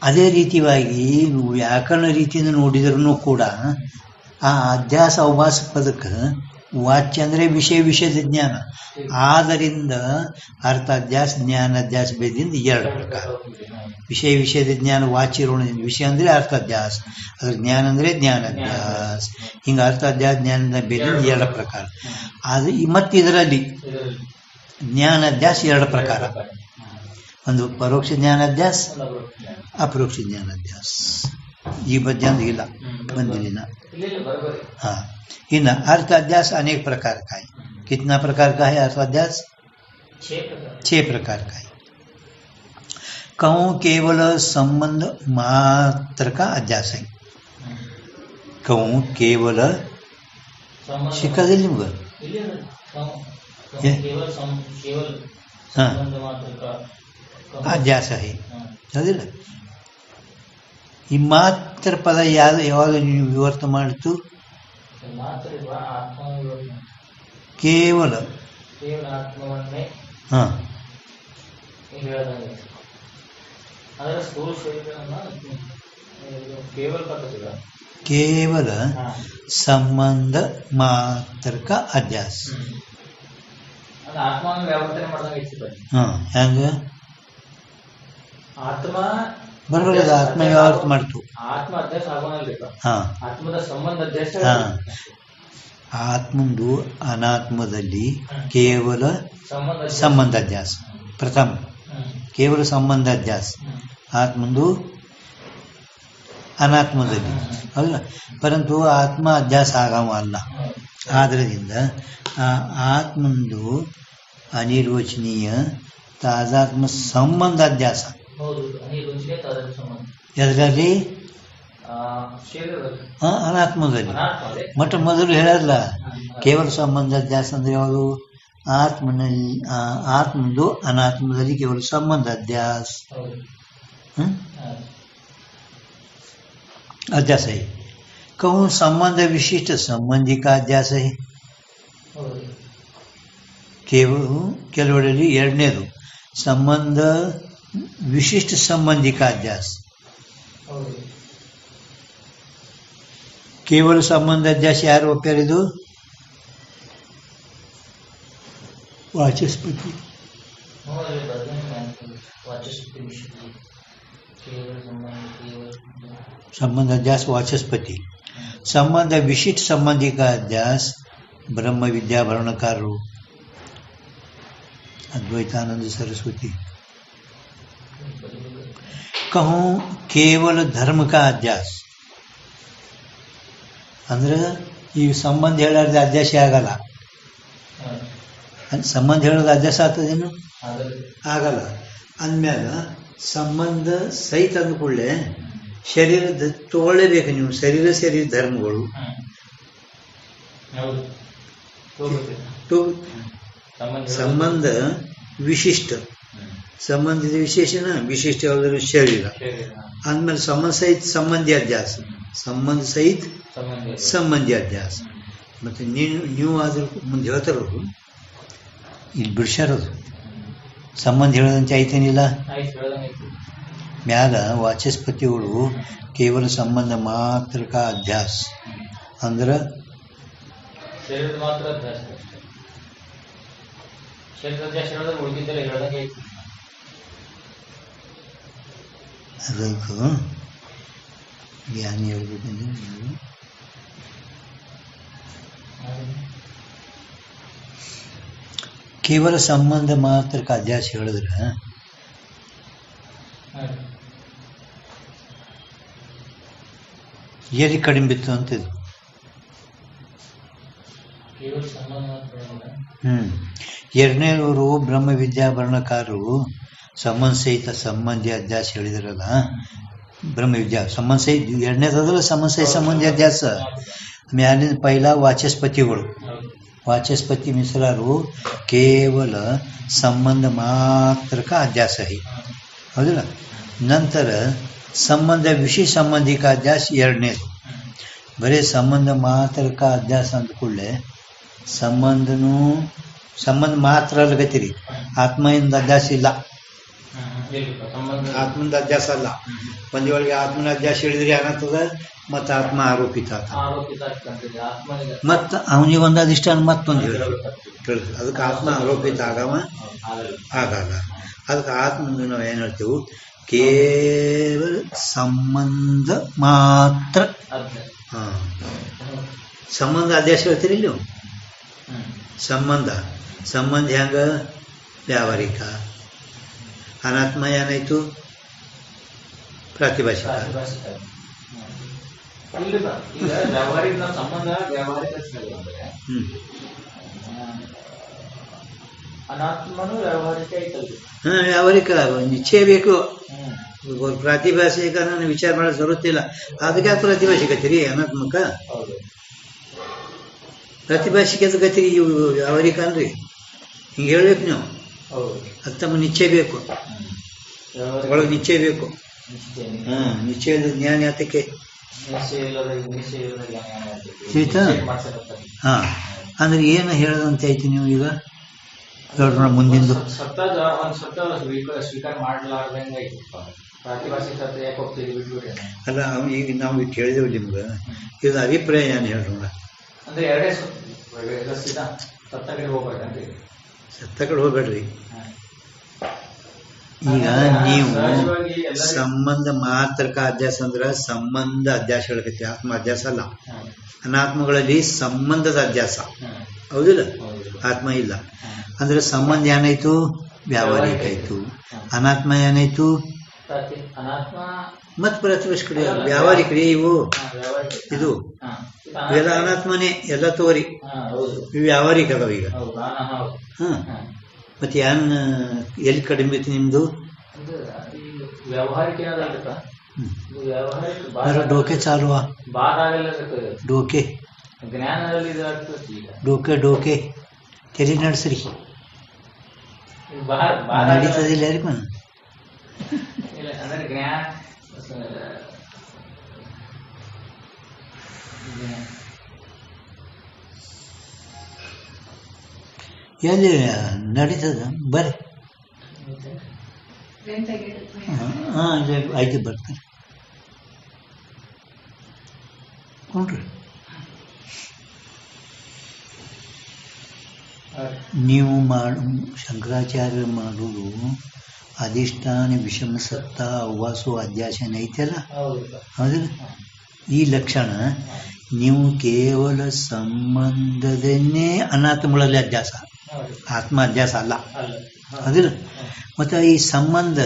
ಅದೇ ರೀತಿಯಾಗಿ ವ್ಯಾಕರಣ ರೀತಿಯಿಂದ ನೋಡಿದ್ರೂ ಕೂಡ ಆ ಅಧ್ಯಾಸ ಅವಭಾಸ ಪದಕ್ಕೆ ವಾಚ್ಯ ಅಂದರೆ ವಿಷಯದ ಜ್ಞಾನ. ಆದ್ದರಿಂದ ಅರ್ಥ ಅಧ್ಯಾಸ ಜ್ಞಾನ ಅಧ್ಯಾಸ ಭೇದದಿಂದ ಎರಡು ಪ್ರಕಾರ. ವಿಷಯದ ಜ್ಞಾನ ವಾಚ್ಯ ಋಣದಿಂದ, ವಿಷಯ ಅಂದರೆ ಅರ್ಥಾಧ್ಯಾಸ, ಅದ್ರ ಜ್ಞಾನ ಅಂದರೆ ಜ್ಞಾನಾಧ್ಯಾಸ. ಹಿಂಗೆ ಅರ್ಥಾಧ್ಯಾಸ ಜ್ಞಾನದ ಭೇದದಿಂದ ಎರಡು ಪ್ರಕಾರ. ಅದು ಮತ್ತು ಇದರಲ್ಲಿ ಜ್ಞಾನಾಧ್ಯಾಸ ಎರಡು ಪ್ರಕಾರ, ಒಂದು ಪರೋಕ್ಷ ಜ್ಞಾನಾಧ್ಯಾಸ, ಅಪರೋಕ್ಷ ಜ್ಞಾನಾಧ್ಯಾಸ. ಈ ಮಧ್ಯ ಇಲ್ಲ ಬಂದಿಲ್ಲ. हाँ, इन अर्थ अध्यास अनेक प्रकार का है. कितना प्रकार का है अर्थ अध्यास? 6 प्रकार का है. कहूँ केवल संबंध मात्र का अध्यास है. कहूँ केवल शिकादिल्ली मगर हाँ अध्यास है. ಅದಿಲ್ಲ ಈ ಮಾತ್ರ ಪದ ಯಾವಾಗ ನೀವು ವಿವರ್ತ ಮಾಡಿತು? ಕೇವಲ ಹಾಂ ಕೇವಲ ಸಂಬಂಧ ಮಾತ್ರ का अध्यास. ಹಾಂ ಹೆಂಗ ಆತ್ಮ ಬರಬಾರ್ದು, ಆತ್ಮ ಯಾವರ್ಥ ಮಾಡ್ತು? ಆತ್ಮ ಅಧ್ಯಾಸ ಆಗೋನಲ್ರಿ. ಹಾಂ ಆತ್ಮದ ಸಂಬಂಧ ಅಧ್ಯಾಸ. ಹಾಂ ಆತ್ಮಂದು ಅನಾತ್ಮದಲ್ಲಿ ಕೇವಲ ಸಂಬಂಧ ಅಧ್ಯಾಸ ಪ್ರಥಮ, ಕೇವಲ ಸಂಬಂಧ ಅಧ್ಯಾಸ. ಆತ್ಮಂದು ಅನಾತ್ಮದಲ್ಲಿ ಹೌದಾ, ಪರಂತು ಆತ್ಮ ಅಧ್ಯಾಸ ಆಗವ ಅಲ್ಲ. ಆದ್ದರಿಂದ ಆ ಆತ್ಮಂದು ಅನಿರ್ವಚನೀಯ ತಾಜಾತ್ಮ ಸಂಬಂಧ ಅಧ್ಯಾಸ. ಎದರಲ್ಲಿ? ಅನಾತ್ಮದಲ್ಲಿ. ಮೊದಲು ಹೇಳಲ್ಲ ಕೇವಲ ಸಂಬಂಧ ಅಧ್ಯಾಸ ಅಂದ್ರೆ ಯಾವುದು? ಆತ್ಮಂದು ಅನಾತ್ಮದಲ್ಲಿ ಕೇವಲ ಸಂಬಂಧ ಅಧ್ಯಾಸ अध्यास है. कहूँ संबंध विशिष्ट संबंधी का अध्यास है. ಕೆಲವರಲ್ಲಿ ಎರಡನೇದು ಸಂಬಂಧ ವಿಶಿಷ್ಟ ಸಂಬಂಧಿ का अध्यास. ಕೇವಲ ಸಂಬಂಧ ಅಧ್ಯಾಸ ಯಾರು ಒಪ್ಪ್ಯಾರಿದು? ವಾಚಸ್ಪತಿ. संबंध अध्यास वाचस्पति. संबंध विशिष्ट संबंधी का अध्यास ब्रह्म विद्या भरणकारू अद्वैतानंद सरस्वती. कहूँ केवल धर्म का अध्यास ಅಂದ್ರೆ ಈ ಸಂಬಂಧ ಹೇಳೋದು ಅಧ್ಯಾಸ ಆಗಲ್ಲ. ಸಂಬಂಧ ಹೇಳೋದು ಅಧ್ಯಾಸ ಆಗ್ತದೇನು? ಆಗಲ್ಲ. ಅಂದ್ಮ್ಯಾಗ ಸಂಬಂಧ ಸಹಿತ ಅಂದ್ಕೊಳ್ಳೆ ಶರೀರದ ತಗೊಳ್ಳೇಬೇಕು ನೀವು. ಶರೀರ ಧರ್ಮಗಳು ಸಂಬಂಧ ವಿಶಿಷ್ಟ, ಸಂಬಂಧಿತ ವಿಶೇಷಣ ವಿಶಿಷ್ಟ ಯಾವುದಾದ್ರು ಶರೀರ ಅಂದ್ಮೇಲೆ ಸಂಬಂಧ ಸಹಿತ ಸಂಬಂಧಿ ಅಧ್ಯಾಸ, ಸಂಬಂಧ ಸಹಿತ ಸಂಬಂಧಿ ಅಧ್ಯಾಸ. ಮತ್ತೆ ನೀವು ಆದ್ರೂ ಮುಂದೆ ಹೇಳ್ತಾರದು ಇಲ್ಲಿ ಬಿಡ್ಸ್ಯಾರದು ಸಂಬಂಧ ಹೇಳೋದಂತೆ ಐತೇನಿಲ್ಲ. ಮ್ಯಾಲ ವಾಚಸ್ಪತಿಗಳು ಕೇವಲ ಸಂಬಂಧ ಮಾತ್ರ का ಅಧ್ಯಾಸ ಅಂದ್ರೆ ಅದಕ್ಕೆ ಜ್ಞಾನಿ ಹೇಳ್ಬೇಕಂದ್ರೆ ಕೇವಲ ಸಂಬಂಧ ಮಾತ್ರಕ್ಕೆ ಅಧ್ಯಾಸ ಹೇಳಿದ್ರೆ ಎಲ್ಲಿ ಕಡಿಮೆ ಬಿತ್ತು ಅಂತಿದ್ದು. ಎರಡನೇವರು ಬ್ರಹ್ಮ ವಿದ್ಯಾಭರಣಕಾರರು ಸಂಬಂಧ ಸಹಿತ ಸಂಬಂಧಿ ಅಧ್ಯಾಸ ಹೇಳಿದ್ರಲ್ಲ, ಬ್ರಹ್ಮವಿದ್ಯಾ ಸಂಬಂಧ ಸಹಿತ ಎರಡನೇದಲ್ಲ, ಸಂಬಂಧ ಸಹಿತ ಸಂಬಂಧಿ ಅಧ್ಯಾಸ. ಮ್ಯಾಲಿನ ಪೈಲ ವಾಚಸ್ಪತಿಗಳು, ವಾಚಸ್ಪತಿ ಮಿಶ್ರರು ಕೇವಲ ಸಂಬಂಧ ಮಾತ್ರಕ್ಕೆ ಅಧ್ಯಾಸ ಹೈ, ಹೌದಿಲ್ಲ. ನಂತರ ಸಂಬಂಧ ವಿಷಯ ಸಂಬಂಧಿಕ ಅಧ್ಯಾಸ ಎರಡನೇದು. ಬರೀ ಸಂಬಂಧ ಮಾತ್ರಕ್ಕೆ ಅಧ್ಯಾಸ ಅಂದ ಕೂಡಲೇ ಸಂಬಂಧ ಮಾತ್ರ ಅಲ್ಗತ್ತೀರಿ, ಆತ್ಮದಿಂದ ಅಧ್ಯಾಸ ಇಲ್ಲ. ಆತ್ಮದ ಅಧ್ಯಾಸ ಅಲ್ಲ. ಒಂದ್ ವೇಳೆಗೆ ಆತ್ಮನ ಅಧ್ಯಾಸ ಹೇಳಿದ್ರೆ ಏನಾಗ್ತದ, ಮತ್ತು ಆತ್ಮ ಆರೋಪಿತ ಮತ್ತು ಅವನಿಗೊಂದು ಅಧಿಷ್ಠಾನ ಮತ್ತೊಂದು ಹೇಳಿ, ಅದಕ್ಕೆ ಆತ್ಮ ಆರೋಪಿತ ಆಗಲ್ಲ. ಅದಕ್ಕೆ ಆತ್ಮಂದು ನಾವು ಏನು ಹೇಳ್ತೇವೆ, ಕೇವಲ ಸಂಬಂಧ ಮಾತ್ರ. ಸಂಬಂಧ ಅಧ್ಯಾಸ ಹೇಳ್ತೀರಿ ನೀವು. ಸಂಬಂಧ ಹೆಂಗ ವ್ಯಾವಹಾರಿಕ, ಅನಾತ್ಮ ಏನಾಯ್ತು ಪ್ರಾತಿಭಾಷಿಕ. ವ್ಯಾವಹಾರಿಕ ನಿಶ್ಚಯ ಬೇಕು. ಪ್ರಾತಿಭಾಷಿಕ ನಾನು ವಿಚಾರ ಮಾಡೋದು ಬರುತ್ತಿಲ್ಲ, ಅದಕ್ಕೆ ಯಾಕೆ ಪ್ರಾತಿಭಾಷಿಕತ್ತೀರಿ ಅನಾತ್ಮಕ. ಪ್ರಾತಿಭಾಷಿಕದ ಗತಿರಿ ಇವು ವ್ಯಾವಹಾರಿಕ ಅನ್ರಿ, ಹಿಂಗೆ ಹೇಳ್ಬೇಕು ನೀವು. ಅದು ತಮ್ಮ ನಿಶ್ಚಯ ಬೇಕು, ಒಳಗೆ ನಿಶ್ಚಯ ಬೇಕು. ನಿಶ್ಚಯದ ಜ್ಞಾನ ಯಾತಕ್ಕೆ ಸೀತಾ? ಅಂದ್ರೆ ಏನು ಹೇಳದಂತ ಐತಿ ನೀವು ಈಗ ಹೇಳ್ರ ಮುಂದಿಂದು. ಅಲ್ಲ ಈಗ ನಾವು ಈಗ ಕೇಳಿದೆವು ನಿಮ್ಗೆ, ಇದು ಅಭಿಪ್ರಾಯ ಏನು ಹೇಳ್ರೋಣ. ಸತ್ತ ಕಡೆ ಹೋಗ್ಬೇಡ್ರಿ. ಈಗ ನೀವು ಸಂಬಂಧ ಮಾತ್ರಕ ಅಧ್ಯಾಸ ಅಂದ್ರೆ ಸಂಬಂಧ ಅಧ್ಯಾಸ ಹೇಳಕತ್ತಿ, ಆತ್ಮ ಅಧ್ಯಾಸ ಅಲ್ಲ. ಅನಾತ್ಮಗಳಲ್ಲಿ ಸಂಬಂಧದ ಅಧ್ಯಾಸ, ಹೌದಿಲ್ಲ, ಆತ್ಮ ಇಲ್ಲ. ಅಂದ್ರೆ ಸಂಬಂಧ ಏನಾಯ್ತು ವ್ಯಾವಹಾರಿಕ ಆಯ್ತು, ಅನಾತ್ಮ ಏನಾಯ್ತು ಮತ್ ಪ್ರತಿಭಾಷೆ ಕಡೆ ವ್ಯಾವಹಾರಿಕ ರೀ. ಇವು ಇದು ಇವೆಲ್ಲ ಅನಾತ್ಮನೇ, ಎಲ್ಲ ತೋರಿ ವ್ಯಾವಹಾರಿಕ ಅದಾವ ಈಗ. ಮತ್ತೆ ಏನ್ ಎಲ್ಲಿ ಕಡಿಮೆ ಐತಿ ನಿಮ್ದು ಡೋಕೆ ಚಾಲುವ ಡೋಕೆ ಡೋಕೆ ತಲೆ ನಡೆಸ್ರಿ ನಡೀತದಿಲ್ಲ ಯಾರಿಗ. ಎಲ್ಲಿ ನಡೀತದ ಬರ್ರಿ. ಆಯ್ತು ಬರ್ತಾರೆ ಕೊಂಡ್ರಿ. ನೀವು ಶಂಕರಾಚಾರ್ಯ ಮಾಡುವುದು ಅಧಿಷ್ಠಾನ ವಿಷಮ ಸತ್ತ ಅವ್ವಾಸು ಅಧ್ಯಾಸನ ಐತಲ್ಲ, ಹೌದಿಲ್ಲ. ಈ ಲಕ್ಷಣ ನೀವು ಕೇವಲ ಸಂಬಂಧದನ್ನೇ ಅನಾತ್ಮಗಳಲ್ಲಿ ಅಧ್ಯಾಸ, ಆತ್ಮ ಅಧ್ಯಾಸ ಅಲ್ಲ, ಹೌದಿಲ್ಲ. ಮತ್ತು ಈ ಸಂಬಂಧ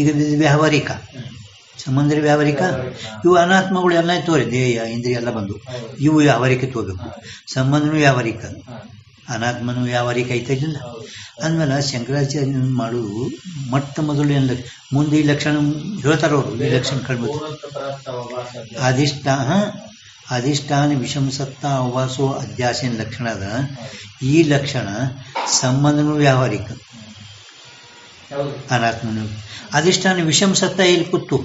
ಈಗ ವ್ಯಾವಹಾರಿಕ ಸಂಬಂಧ ವ್ಯಾವಹಾರಿಕ, ಇವು ಅನಾತ್ಮಗಳು ಎಲ್ಲ ತೋರಿ ದೇಹ ಇಂದ್ರಿಯ ಎಲ್ಲ ಬಂದು ಇವು ವ್ಯಾವಹಾರಿಕ ತೋಬೇಕು. ಸಂಬಂಧನೂ ವ್ಯಾವಹಾರಿಕ, ಅನಾತ್ಮನೂ ವ್ಯಾವಹಾರಿಕ ಐತಿಲ್ಲ. ಅಂದಮೇಲೆ ಶಂಕರಾಚಾರ್ಯ ಮಾಡುವುದು ಮೊಟ್ಟ ಮೊದಲು ಏನು ಮುಂದೆ ಈ ಲಕ್ಷಣ ಹೇಳ್ತಾರ ಅವರು. ಈ ಲಕ್ಷಣ ಕಡಿಮೆ ಅಧಿಷ್ಠಾನ ವಿಷಂಸತ್ತ ಅವ್ವಾಸೋ ಅಧ್ಯಾಸನ ಲಕ್ಷಣ ಅದ. ಈ ಲಕ್ಷಣ ಸಂಬಂಧನೂ ವ್ಯಾವಹಾರಿಕ, ಅನಾತ್ಮನೂ. ಅಧಿಷ್ಠಾನ ವಿಷಂಸತ್ತ ಇಲ್ಲಿ ಕೂತು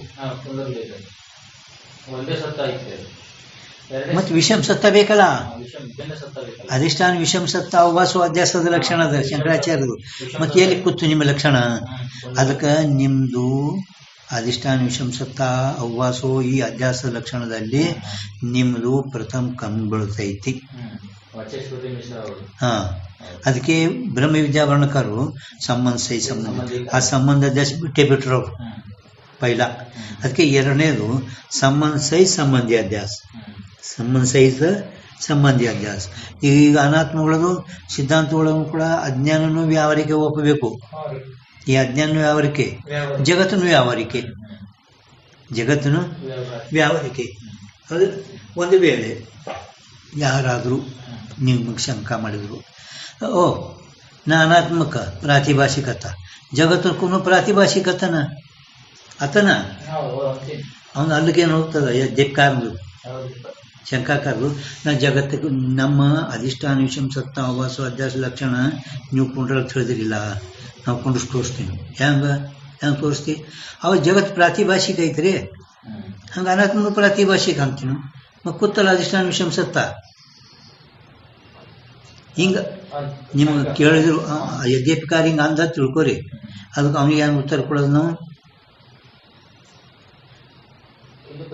ಮತ್ತೆ ವಿಷಮ ಸತ್ತ ಬೇಕಲ್ಲ. ಅಧಿಷ್ಠಾನ ವಿಷಮ ಸತ್ತ ಅವ್ವಾಸು ಅಧ್ಯಾಸದ ಲಕ್ಷಣ ಅದ ಶಂಕರಾಚಾರ್ಯರು. ಮತ್ತೆ ಎಲ್ಲಿ ಕೂತು ನಿಮ್ಮ ಲಕ್ಷಣ? ಅದಕ್ಕೆ ನಿಮ್ದು ಅಧಿಷ್ಠಾನ ವಿಷಮ ಸತ್ತ ಅವ್ವಾಸೋ ಈ ಅಧ್ಯಾಸದ ಲಕ್ಷಣದಲ್ಲಿ ನಿಮ್ದು ಪ್ರಥಮ ಕಮ್ಮಿ ಬೀಳ್ತೈತಿ. ಅದಕ್ಕೆ ಬ್ರಹ್ಮ ವಿದ್ಯಾಭರಣಕಾರರು ಸಂಬಂಧ ಸೈ ಸಂಬಂಧ ಆ ಸಂಬಂಧ ಅಧ್ಯಾಸ ಬಿಟ್ಟೇ ಬಿಟ್ರು ಅವರು ಪೈಲ. ಅದಕ್ಕೆ ಎರಡನೇದು ಸಂಬಂಧ ಸೈ ಸಂಬಂಧಿ ಅಧ್ಯಾಸ, ಸಂಬಂಧ ಸಹಿತ ಸಂಬಂಧಿ ಅಧ್ಯಾಸ. ಈಗ ಅನಾತ್ಮಗಳದು ಸಿದ್ಧಾಂತಗಳೂ ಕೂಡ ಅಜ್ಞಾನನೂ ವ್ಯಾವಹಾರಿಕೆ ಒಪ್ಪಬೇಕು. ಈ ಅಜ್ಞಾನ ವ್ಯಾವಹಾರಿಕೆ, ಜಗತ್ತನ್ನು ವ್ಯಾವಹಾರಿಕೆ, ಜಗತ್ತನ್ನು ವ್ಯಾವಹಾರಿಕೆ. ಅದು ಒಂದು ವೇಳೆ ಯಾರಾದರೂ ನಿಮಗೆ ಶಂಕ ಮಾಡಿದರು, ಓ ನಾ ಅನಾತ್ಮಕ ಪ್ರಾತಿಭಾಷಿಕತ, ಜಗತ್ತಕ್ಕೂ ಪ್ರಾತಿಭಾಷಿಕತನ ಆತನ ಅವನು ಅಲ್ಲಿಗೇನು ಹೋಗ್ತದ ದಿಕ್ಕಾರದು ಶಂಕಾಕಾರರು. ನಾ ಜಗತ್ತಿಗೆ ನಮ್ಮ ಅಧಿಷ್ಠಾನ ವಿಷಯ ಸತ್ತ ಆವಾಸ ಅಧ್ಯಾಸ ಲಕ್ಷಣ ನೀವು ಕುಂಡ್ರ ತಿಳಿದಿರಿಲ್ಲ, ನಾವು ಕುಂಡ್ರಿಸಿ ತೋರಿಸ್ತೀವಿ. ಹೆಂಗೆ ತೋರಿಸ್ತೀವಿ? ಅವಾಗ ಜಗತ್ತು ಪ್ರಾತಿಭಾಷಿಕ ಐತ್ರಿ, ಹಂಗೆ ಅನಾತ್ಮನು ಪ್ರಾತಿಭಾಷಿಕ ಅಂತೀವಿ. ಮತ್ತು ಕೂತಲ್ಲ ಅಧಿಷ್ಠಾನ ವಿಷಯ ಸತ್ತ. ಹಿಂಗೆ ನಿಮ್ಗೆ ಕೇಳಿದ್ರು ಯದ್ಯಪಿಕಾರ ಹಿಂಗೆ ಅಂದ ತಿಳ್ಕೊರಿ. ಅದಕ್ಕೆ ಅವನಿಗೆ ಏನು ಉತ್ತರ ಕೊಡೋದು ನಾವು?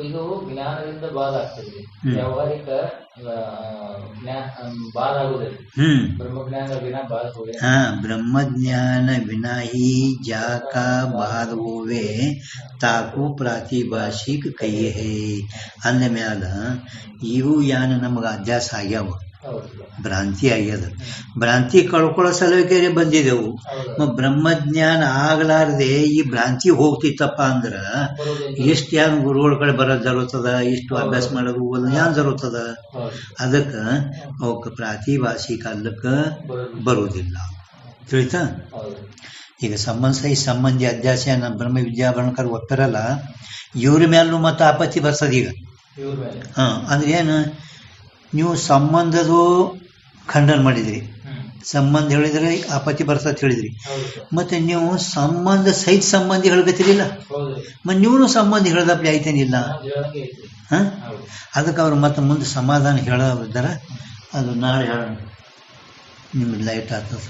ಇದು ಜ್ಞಾನದಿಂದ ಬಾಧ ಆಗ್ತದೆ, ವ್ಯಾವಹಾರಿಕ ಬಾಧ ಆಗುದಿಲ್ಲ. ಬ್ರಹ್ಮಜ್ಞಾನ ವಿನಾ ಬಾಧ ಹೋಗಿ ಬ್ರಹ್ಮಜ್ಞಾನ ವಿನಾ ಹಿ ಜಾಕ ಬಾಧ ಹೋವೆ ತಾಕು ಪ್ರಾತಿಭಾಷಿಕ ಕೈಯೇ ಅಂದ ಮ್ಯಾಲ ಇವು ಯಾನ ನಮಗೆ ಅಭ್ಯಾಸ ಆಗ್ಯಾವ, ಭ್ರಾಂತಿ ಆಗ್ಯದ. ಭ್ರಾಂತಿ ಕಳ್ಕೊಳ್ಳೋ ಸಲುವಾಗಿ ಬಂದಿದೆವು. ಬ್ರಹ್ಮಜ್ಞಾನ ಆಗ್ಲಾರ್ದೆ ಈ ಭ್ರಾಂತಿ ಹೋಗ್ತಿತ್ತಪ್ಪ ಅಂದ್ರ ಎಷ್ಟು ಯಾನ್ ಗುರುಗಳ ಕಡೆ ಬರೋದು ಜರುತ್ತದ, ಇಷ್ಟು ಅಭ್ಯಾಸ ಮಾಡೋದು ಯಾನ್ ಜರುತ್ತದ. ಅದಕ್ಕ ಅವಕ್ಕೆ ಪ್ರಾತಿಭಾಷಿಕ ಅಲ್ಲಕ್ಕ ಬರುವುದಿಲ್ಲ. ತಿಳಿತಾ? ಈಗ ಸಂಬಂಧಿ ಅಧ್ಯಾಸ ನಮ್ಮ ಬ್ರಹ್ಮ ವಿದ್ಯಾಭರಣಕರ್ ಒಪ್ಪಿರಲ್ಲ, ಇವ್ರ ಮೇಲೂ ಮತ್ತೆ ಆಪತ್ತಿ ಬರ್ತದ. ಈಗ ಅಂದ್ರೆ ಏನು, ನೀವು ಸಂಬಂಧದು ಖಂಡನ ಮಾಡಿದ್ರಿ, ಸಂಬಂಧ ಹೇಳಿದ್ರೆ ಆಪತ್ತಿ ಬರ್ತದೆ ಹೇಳಿದ್ರಿ. ಮತ್ತೆ ನೀವು ಸಂಬಂಧ ಸಹಿತ ಸಂಬಂಧಿ ಹೇಳ್ಕತ್ತಿರಿಲ್ಲ, ಮತ್ತೆ ನೀವು ಸಂಬಂಧಿ ಹೇಳ್ದಪ್ಲಿ ಆಯ್ತೇನಿಲ್ಲ. ಅದಕ್ಕೆ ಅವ್ರು ಮತ್ತೆ ಮುಂದೆ ಸಮಾಧಾನ ಹೇಳೋದಾರ ಅದು ನಾಳೆ ಹೇಳೋಣ. ನಿಮ್ಗೆ ಲೈಟ್ ಆಗ್ತದೆ.